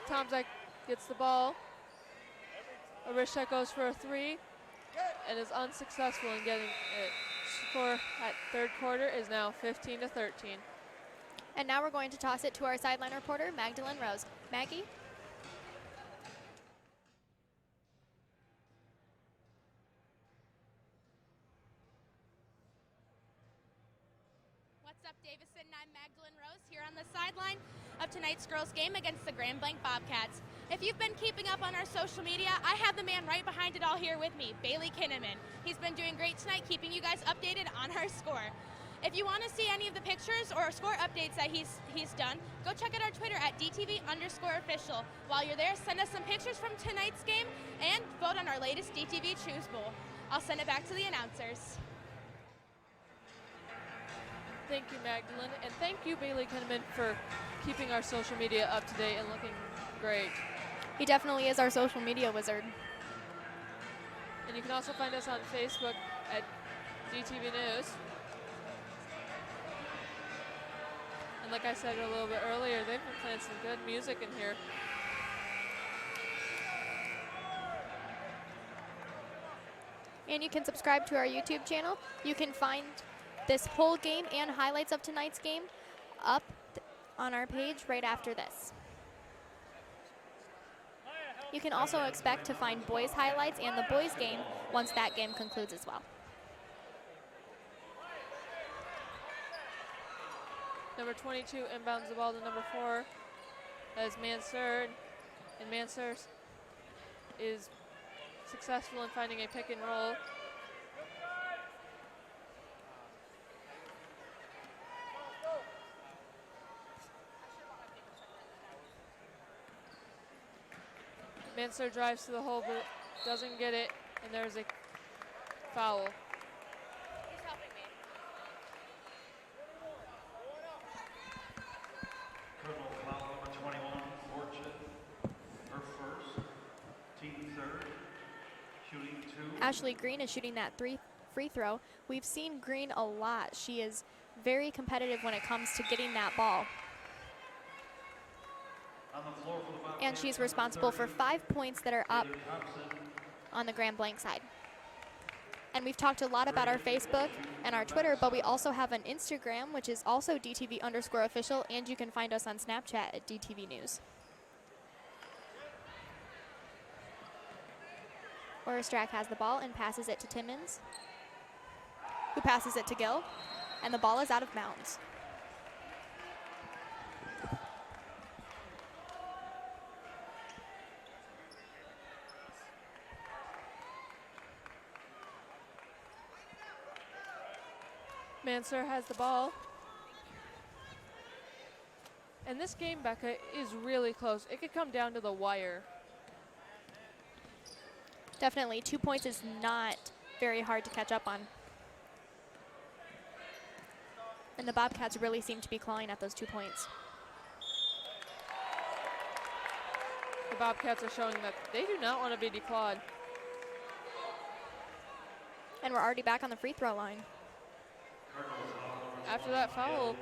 Tomzak gets the ball. Arischek goes for a 3 and is unsuccessful in getting it. Score at third quarter is now 15-13. And now we're going to toss it to our sideline reporter, Magdalene Rose. Maggie? What's up, Davison? I'm Magdalene Rose here on the sideline of tonight's girls' game against the Grand Blanc Bobcats. If you've been keeping up on our social media, I have the man right behind it all here with me, Bailey Kinnaman. He's been doing great tonight, keeping you guys updated on our score. If you want to see any of the pictures or score updates that he's done, go check out our Twitter at DTV_official. While you're there, send us some pictures from tonight's game and vote on our latest DTV Choose Bowl. I'll send it back to the announcers. Thank you, Magdalene, and thank you, Bailey Kinnaman, for keeping our social media up to date and looking great. He definitely is our social media wizard. And you can also find us on Facebook at DTV News. And like I said a little bit earlier, they've been playing some good music in here. And you can subscribe to our YouTube channel. You can find this whole game and highlights of tonight's game up on our page right after this. You can also expect to find boys highlights and the boys game once that game concludes as well. Number 22 inbounds the ball to number 4. That is Mansur. And Mansur is successful in finding a pick and roll. Mansur drives to the hole but doesn't get it, and there's a foul. Criminal foul number 21, Fortune. Her first, team third, shooting 2. Ashley Green is shooting that free throw. We've seen Green a lot. She is very competitive when it comes to getting that ball. On the floor for the Bobcats, And she's number responsible for 30, 5 points that are up Taylor Thompson. on the Grand Blanc side. And we've talked a lot about our Facebook and our Twitter, but we also have an Instagram, which is also DTV_official, and you can find us on Snapchat at DTV News. Orastrack has the ball and passes it to Timmons, who passes it to Gill, and the ball is out of bounds. Mansur has the ball. And this game, Becca, is really close. It could come down to the wire. Definitely, 2 points is not very hard to catch up on. And the Bobcats really seem to be clawing at those 2 points. The Bobcats are showing that they do not want to be declawed. And we're already back on the free throw line. After that foul,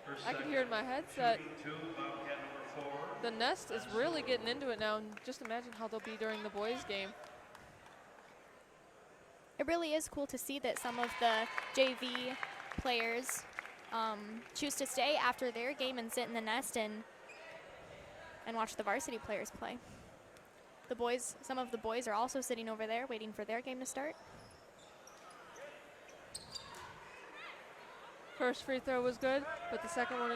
Her I could second, hear in my headset, shooting 2, Bobcat number 4. the Nest is really getting into it now, and just imagine how they'll be during the boys' game. It really is cool to see that some of the JV players choose to stay after their game and sit in the nest and watch the varsity players play. The boys, some of the boys are also sitting over there waiting for their game to start. First free throw was good, but the second one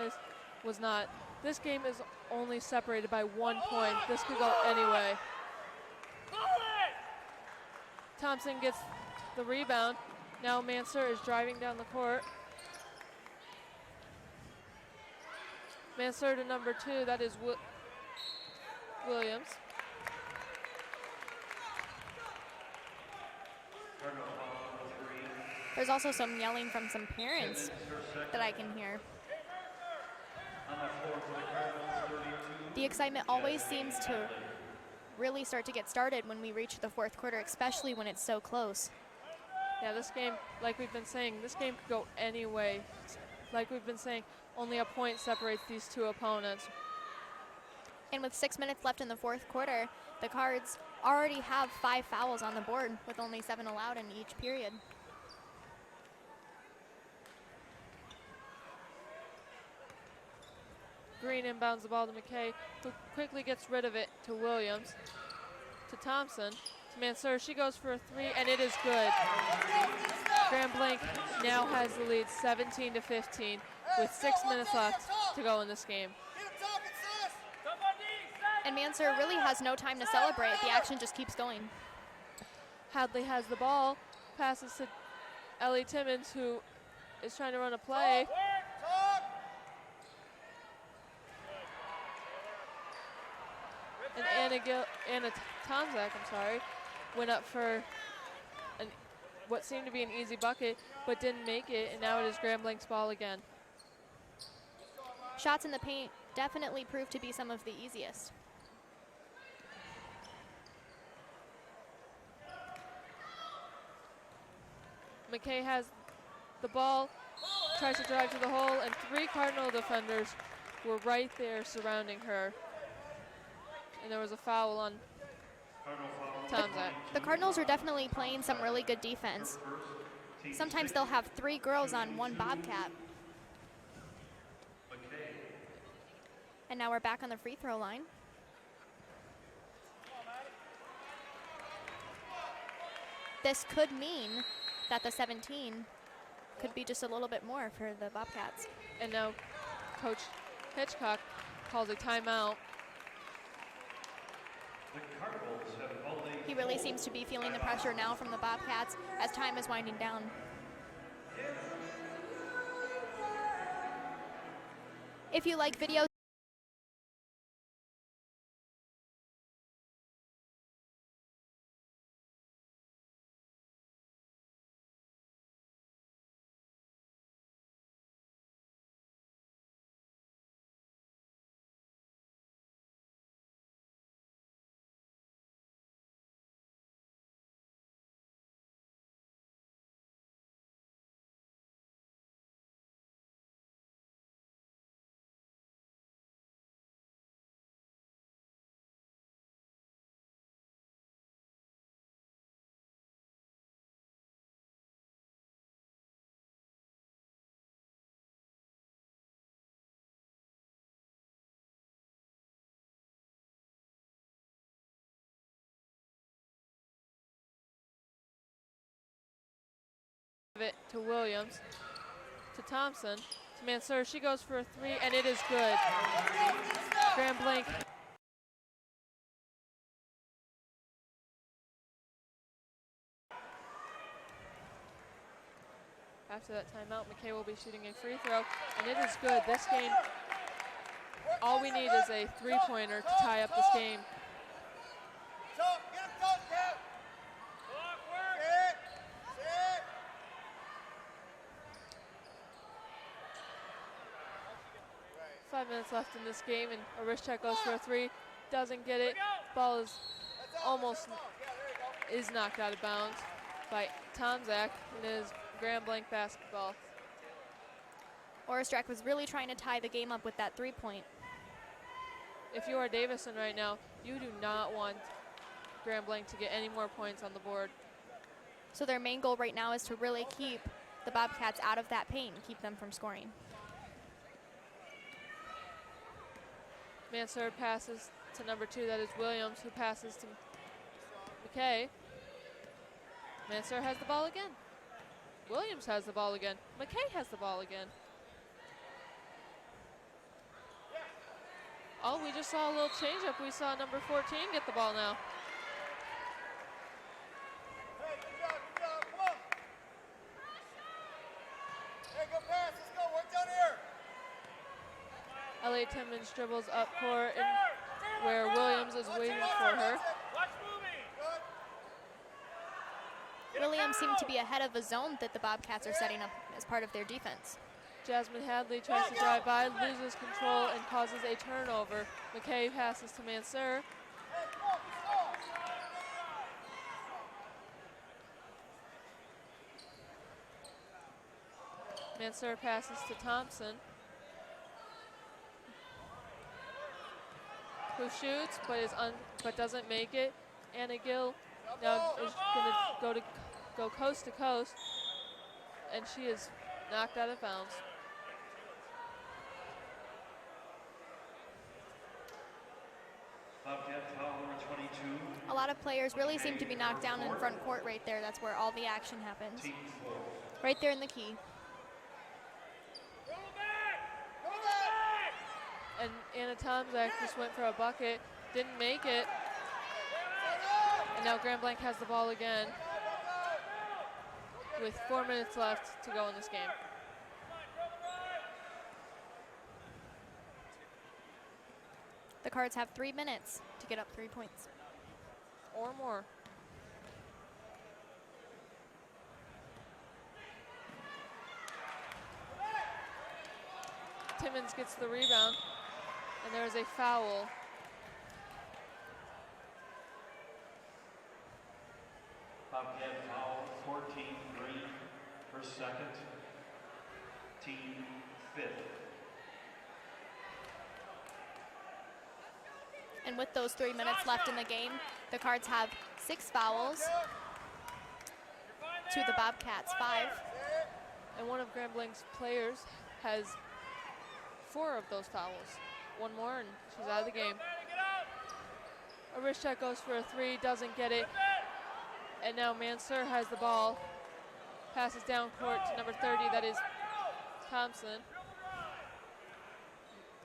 was not. This game is only separated by 1 point. This could go anyway. Thompson gets the rebound. Now Mansur is driving down the court. Mansur to number 2, that is Williams. Cardinal foul number 3. There's also some yelling from some parents that I can hear. On the floor for the Cardinals, 32. The excitement always seems to really start to get started when we reach the fourth quarter, especially when it's so close. Yeah, this game, like we've been saying, this game could go any way. Like we've been saying, only a point separates these two opponents. And with 6 minutes left in the fourth quarter, the Cards already have 5 fouls on the board with only 7 allowed in each period. Green inbounds the ball to McKay, who quickly gets rid of it to Williams, to Thompson, to Mansur. She goes for a 3, and it is good. Grand Blanc now has the lead 17-15 with 6 minutes left to go in this game. And Mansur really has no time to celebrate. The action just keeps going. Hadley has the ball, passes to Ellie Timmons, who is trying to run a play. And Anna Tomzak, went up for what seemed to be an easy bucket, but didn't make it, and now it is Grand Blanc's ball again. Shots in the paint definitely proved to be some of the easiest. McKay has the ball, tries to drive to the hole, and 3 Cardinal defenders were right there surrounding her. And there was a foul on Tomzak. The Cardinals are definitely playing some really good defense. Sometimes they'll have 3 girls on 1 Bobcat. And now we're back on the free throw line. This could mean that the 17 could be just a little bit more for the Bobcats. And now Coach Hitchcock calls a timeout. He really seems to be feeling the pressure now from the Bobcats as time is winding down. If you like videos It to Williams, to Thompson, to Mansur. She goes for a 3, and it is good. Grand Blanc. After that timeout, McKay will be shooting a free throw, and it is good. This game, all we need is a 3-pointer to tie up this game. Block work. 5 minutes left in this game, and a wrist check goes for a 3. Doesn't get it. Ball is almost knocked out of bounds by Tomzak. It is Grand Blanc basketball. Orestrak was really trying to tie the game up with that 3-point. If you are Davison right now, you do not want Grand Blanc to get any more points on the board. So their main goal right now is to really keep the Bobcats out of that paint and keep them from scoring. Mansur passes to number 2, that is Williams, who passes to McKay. Mansur has the ball again. Williams has the ball again. McKay has the ball again. Oh, we just saw a little change up. We saw number 14 get the ball now. Hey, good job, come on. Hey, go pass, let's go, work down here. L.A. Timmons dribbles up court, and where Williams is waiting for her. Watch moving. Good. Williams seemed to be ahead of a zone that the Bobcats are setting up as part of their defense. Jasmine Hadley tries to drive by, loses control, and causes a turnover. McKay passes to Mansur. Mansur passes to Thompson, who shoots but doesn't make it. Anna Gill now is going to go coast to coast, and she is knocked out of bounds. A lot of players really seem to be knocked down in front court right there. That's where all the action happens. Right there in the key. And Anna Tomzak just went for a bucket, didn't make it. And now Grand Blanc has the ball again with 4 minutes left to go in this game. The Cards have 3 minutes to get up 3 points. Or more. Timmons gets the rebound, and there is a foul. Bobcat foul, 14 Green. First, second. Team fifth. And with those 3 minutes left in the game, the Cards have 6 fouls to the Bobcats 5. And one of Grand Blank's players has 4 of those fouls. One more and she's out of the game. A wrist check goes for a 3, doesn't get it. And now Mansur has the ball. Passes down court to number 30, that is Thompson.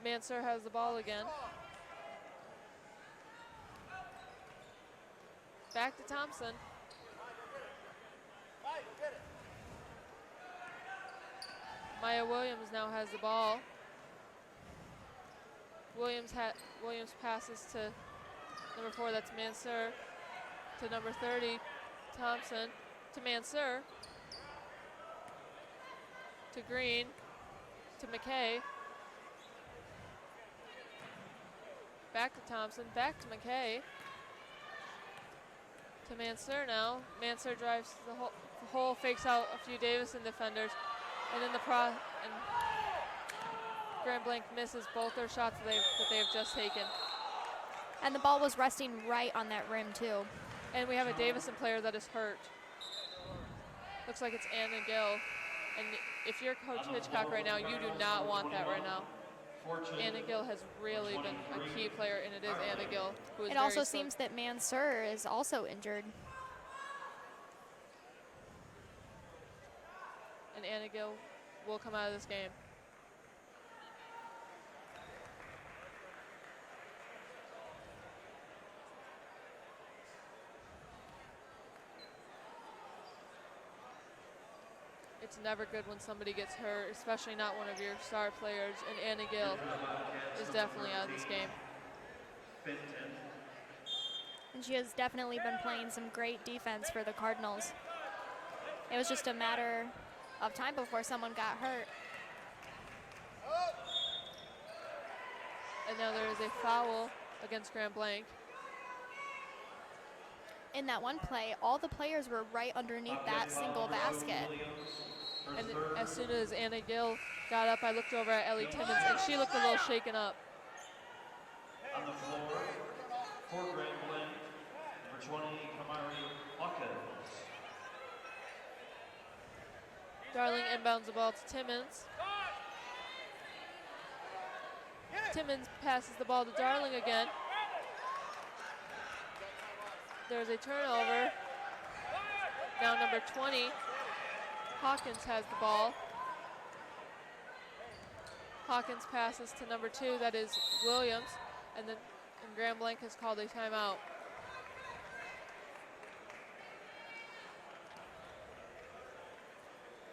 Mansur has the ball again. Back to Thompson. Maya Williams now has the ball. Williams passes to number 4, that's Mansur. To number 30, Thompson. To Mansur. To Green. To McKay. Back to Thompson. Back to McKay. To Mansur now. Mansur drives the hole, fakes out a few Davison defenders. And then and Grand Blanc misses both their shots that they've just taken. And the ball was resting right on that rim too. And we have a Davison player that is hurt. Looks like it's Anna Gill. And if you're Coach Hitchcock right now, you do not want that right now. Anna Gill has really been a key player, and it is Anna Gill who is It also seems that Mansur is also injured. And Anna Gill will come out of this game. It's never good when somebody gets hurt, especially not one of your star players, and Anna Gill is definitely out of this game. And she has definitely been playing some great defense for the Cardinals. It was just a matter of time before someone got hurt. And now there is a foul against Grand Blanc. In that one play, all the players were right underneath that single basket. And as soon as Anna Gill got up, I looked over at Ellie Timmons, and she looked a little shaken up. On the floor, for Grand Blanc, number 20, Kamari Hawkins. Darling inbounds the ball to Timmons. Timmons passes the ball to Darling again. There's a turnover. Now number 20, Hawkins has the ball. Hawkins passes to number 2, that is Williams, and Grand Blanc has called a timeout.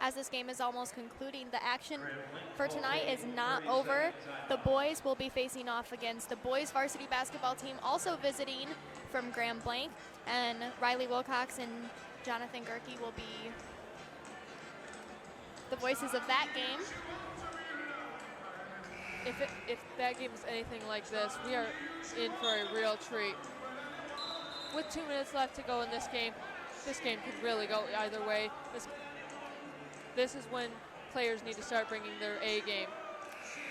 As this game is almost concluding, the action for tonight is not over. The boys will be facing off against the boys varsity basketball team, also visiting from Grand Blanc, and Riley Wilcox and Jonathan Gerke will be the voices of that game. If that game is anything like this, we are in for a real treat. With 2 minutes left to go in this game could really go either way. This is when players need to start bringing their A game.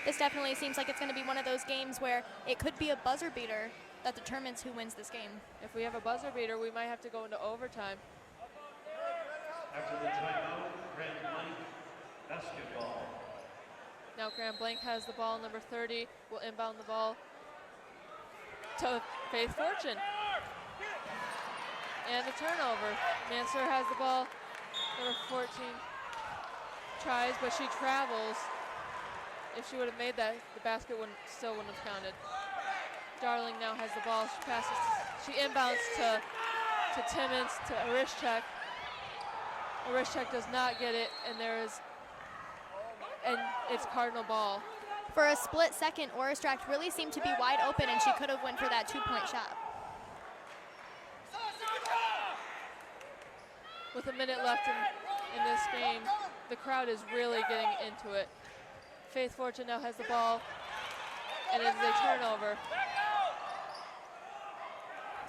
This definitely seems like it's going to be one of those games where it could be a buzzer beater that determines who wins this game. If we have a buzzer beater, we might have to go into overtime. After the timeout, Grand Blanc basketball. Now Grand Blanc has the ball. Number 30 will inbound the ball to Faith Fortune. And a turnover. Mansur has the ball. Number 14 tries, but she travels. If she would have made that, the basket still wouldn't have counted. Darling now has the ball. She passes. She inbounds to Timmons to Arishchek. Arishchek does not get it, and it's Cardinal ball. For a split second, Oristract really seemed to be wide open, and she could have went for that 2-point shot. With a minute left in this game, the crowd is really getting into it. Faith Fortune now has the ball, and it is a turnover.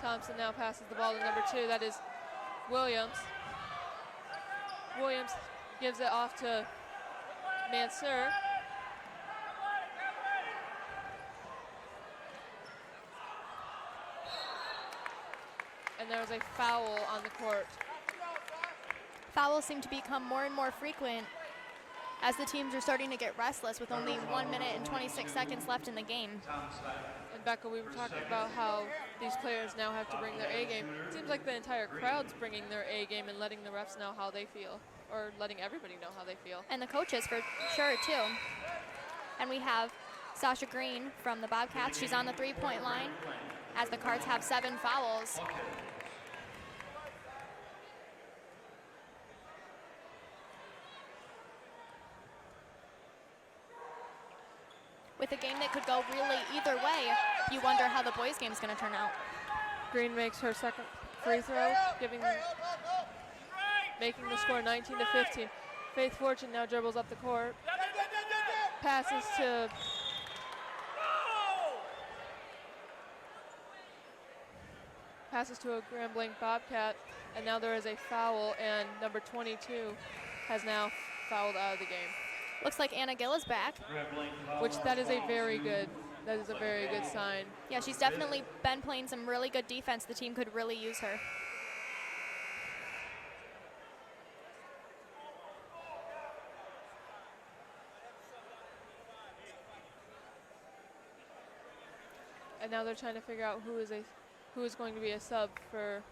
Thompson now passes the ball to number 2, that is Williams. Williams gives it off to Mansur. And there was a foul on the court. Fouls seem to become more and more frequent as the teams are starting to get restless with only 1 minute and 26 seconds left in the game. And Becca, we were talking about how these players now have to bring their A game. It seems like the entire crowd's bringing their A game and letting the refs know how they feel, or letting everybody know how they feel. And the coaches for sure too. And we have Sasha Green from the Bobcats. She's on the 3-point line as the Cards have 7 fouls. With a game that could go really either way, you wonder how the boys' game is going to turn out. Green makes her second free throw, making the score 19-15. Faith Fortune now dribbles up the court, passes to a Grand Blanc Bobcat, and now there is a foul, and number 22 has now fouled out of the game. Looks like Anna Gill is back. Which that is a very good sign. Yeah, she's definitely been playing some really good defense. The team could really use her. And now they're trying to figure out who is going to be a sub for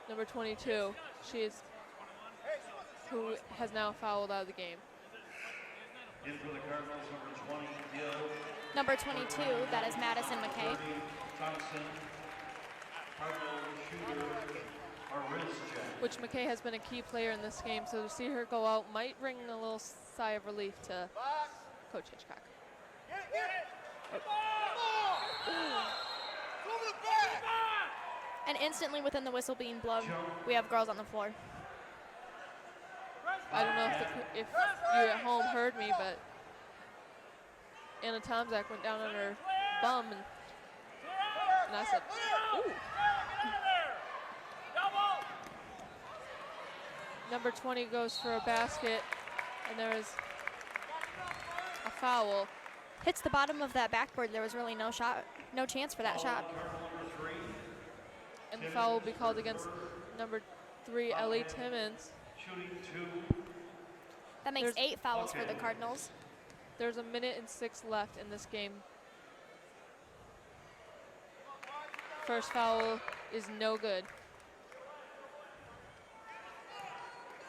number 22. Who has now fouled out of the game. In for the Cardinals, number 20, Gill. Number 22, that is Madison McKay. Thompson, Cardinal shooter, Arizcheck. Which McKay has been a key player in this game, so to see her go out might bring a little sigh of relief to Coach Hitchcock. And instantly within the whistle being blown, we have girls on the floor. I don't know if you at home heard me, but Anna Tomczak went down on her bum, and I said, ooh. Number 20 goes for a basket, and there is a foul. Hits the bottom of that backboard. There was really no chance for that shot. And the foul will be called against number 3, Ellie Timmons. That makes 8 fouls for the Cardinals. There's 1 minute and 6 left in this game. First foul is no good.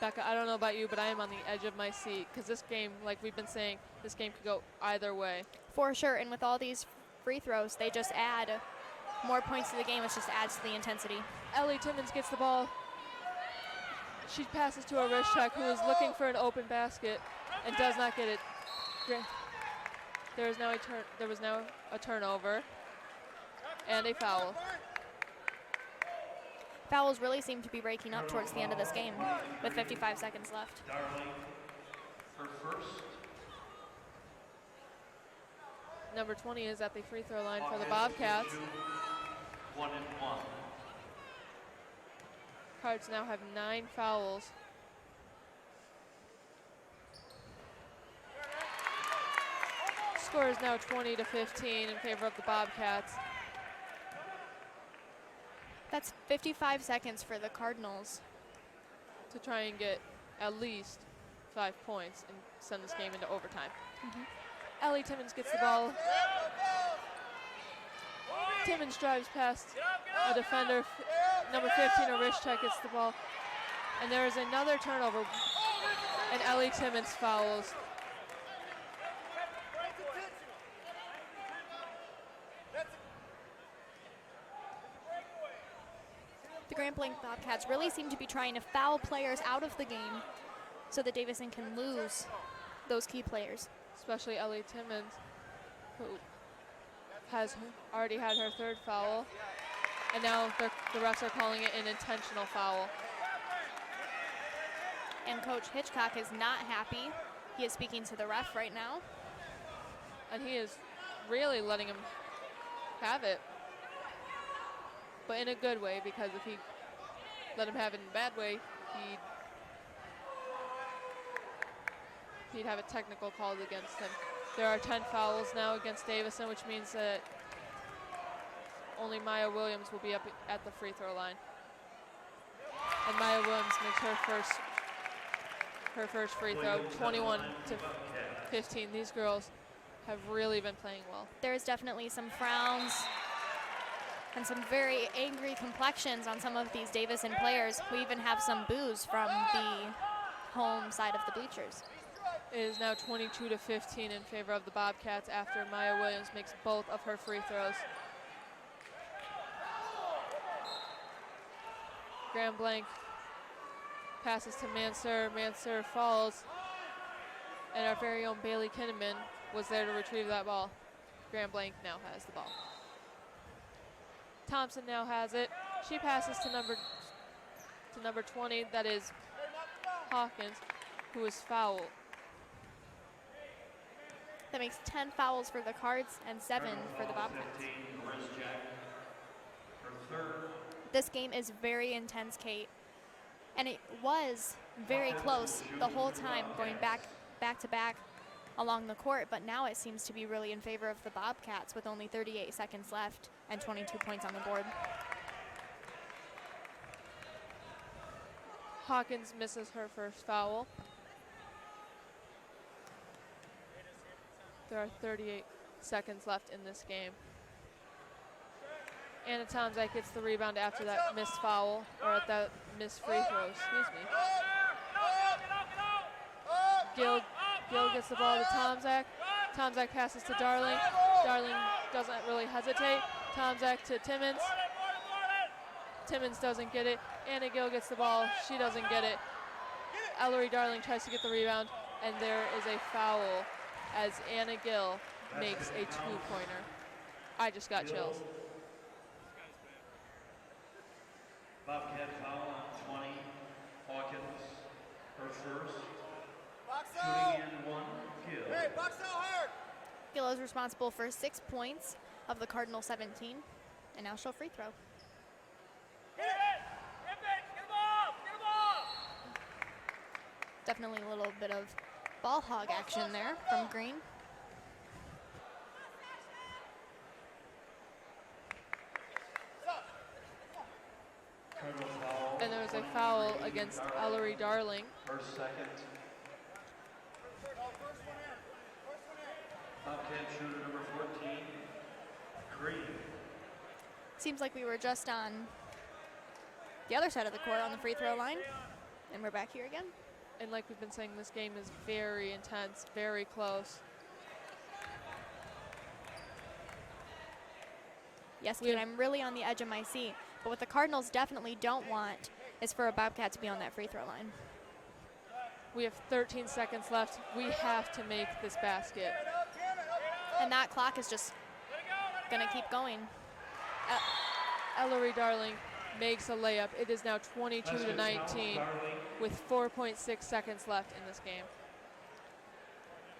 Becca, I don't know about you, but I am on the edge of my seat because this game, like we've been saying, this game could go either way. For sure, and with all these free throws, they just add more points to the game. It just adds to the intensity. Ellie Timmons gets the ball. She passes to a wrist check who is looking for an open basket and does not get it. There was now a turnover and a foul. Fouls really seem to be breaking up towards the end of this game with 55 seconds left. Darling, her first. Number 20 is at the free throw line for the Bobcats. 1 and 1. Cards now have 9 fouls. Score is now 20-15 in favor of the Bobcats. That's 55 seconds for the Cardinals. To try and get at least 5 points and send this game into overtime. Ellie Timmons gets the ball. Timmons drives past a defender. Number 15, a wrist check, gets the ball. And there is another turnover. And Ellie Timmons fouls. The Grand Blanc Bobcats really seem to be trying to foul players out of the game so that Davison can lose those key players. Especially Ellie Timmons, who has already had her 3rd foul. And now the refs are calling it an intentional foul. And Coach Hitchcock is not happy. He is speaking to the ref right now. And he is really letting him have it. But in a good way, because if he let him have it in a bad way, he'd he'd have a technical called against him. There are 10 fouls now against Davison, which means that only Maya Williams will be up at the free throw line. And Maya Williams makes her first free throw, 21-15. These girls have really been playing well. There's definitely some frowns and some very angry complexions on some of these Davison players. We even have some boos from the home side of the bleachers. It is now 22-15 in favor of the Bobcats after Maya Williams makes both of her free throws. Grand Blank passes to Mansur. Mansur falls, and our very own Bailey Kinnaman was there to retrieve that ball. Grand Blank now has the ball. Thompson now has it. She passes to number 20. That is Hawkins, who is fouled. That makes 10 fouls for the Cards and 7 for the Bobcats. This game is very intense, Kate, and it was very close the whole time, going back to back along the court, but now it seems to be really in favor of the Bobcats with only 38 seconds left and 22 points on the board. Hawkins misses her first foul. There are 38 seconds left in this game. Anna Tomczak gets the rebound after that missed foul, or that missed free throw, excuse me. Gill gets the ball to Tomczak. Tomczak passes to Darling. Darling doesn't really hesitate. Tomczak to Timmons. Timmons doesn't get it. Anna Gill gets the ball. She doesn't get it. Ellery Darling tries to get the rebound, and there is a foul as Anna Gill makes a two-pointer. I just got chills. Bobcat foul on 20. Hawkins, her first. Shooting in 1, Gill. Hey, box out hard! Gill is responsible for 6 points of the Cardinal 17, and now she'll free throw. Get it! Get him off! Get him off! Definitely a little bit of ball hog action there from Green. And there was a foul against Ellery Darling. Her second. Bobcat shooter number 14, Green. Seems like we were just on the other side of the court on the free throw line, and we're back here again. And like we've been saying, this game is very intense, very close. Yes, Kate, I'm really on the edge of my seat. But what the Cardinals definitely don't want is for a Bobcat to be on that free throw line. We have 13 seconds left. We have to make this basket. And that clock is just going to keep going. Ellery Darling makes a layup. It is now 22-19 with 4.6 seconds left in this game.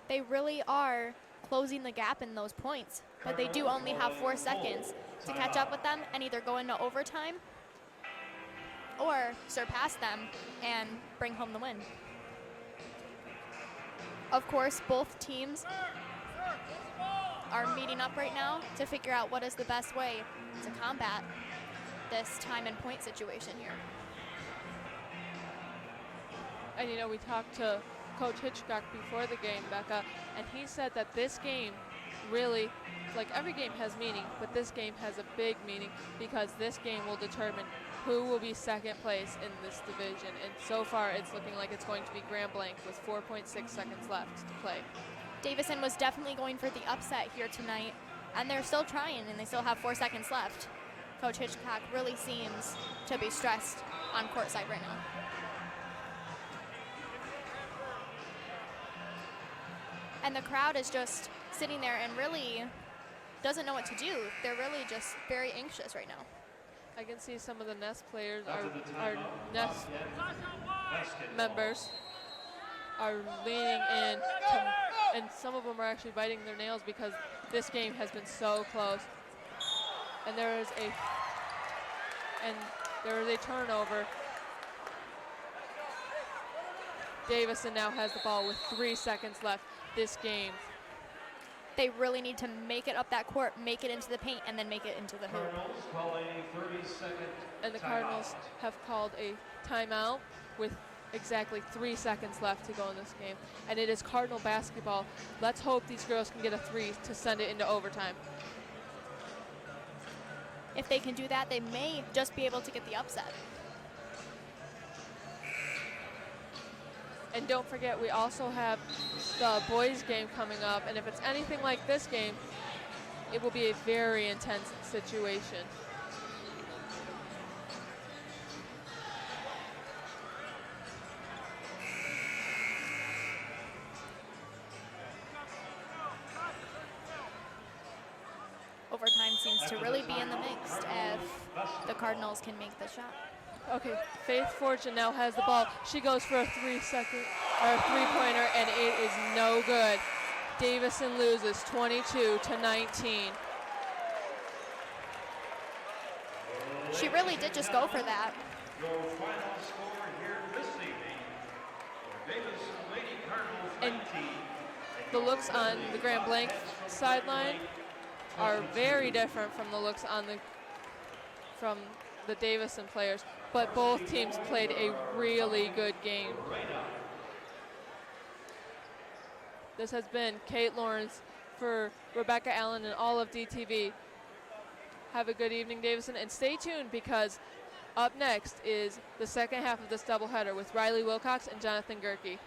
They really are closing the gap in those points, but they do only have 4 seconds to catch up with them and either go into overtime or surpass them and bring home the win. Of course, both teams are meeting up right now to figure out what is the best way to combat this time and point situation here. And you know, we talked to Coach Hitchcock before the game, Becca, and he said that this game really, like every game has meaning, but this game has a big meaning because this game will determine who will be second place in this division. And so far, it's looking like it's going to be Grand Blanc with 4.6 seconds left to play. Davison was definitely going for the upset here tonight, and they're still trying, and they still have 4 seconds left. Coach Hitchcock really seems to be stressed on courtside right now. And the crowd is just sitting there and really doesn't know what to do. They're really just very anxious right now. I can see some of the Nest players, our Nest members are leaning in, and some of them are actually biting their nails because this game has been so close. And there is a turnover. Davison now has the ball with 3 seconds left this game. They really need to make it up that court, make it into the paint, and then make it into the hoop. Cardinals call a 30-second And the Cardinals have called a timeout with exactly 3 seconds left to go in this game. And it is Cardinal basketball. Let's hope these girls can get a 3 to send it into overtime. If they can do that, they may just be able to get the upset. And don't forget, we also have the boys game coming up, and if it's anything like this game, it will be a very intense situation. Overtime seems to really be in the mix if the Cardinals can make the shot. Okay, Faith Fortune now has the ball. She goes for a 3-pointer, and it is no good. Davison loses 22-19. She really did just go for that. Your final score here this evening for Davison Lady Cardinals And 19. the looks on the Grand Blanc sideline are very different from the looks on from the Davison players, but both teams played a really good game. This has been Kate Lawrence for Rebecca Allen and all of DTV. Have a good evening, Davison, and stay tuned because up next is the second half of this doubleheader with Riley Wilcox and Jonathan Gerke.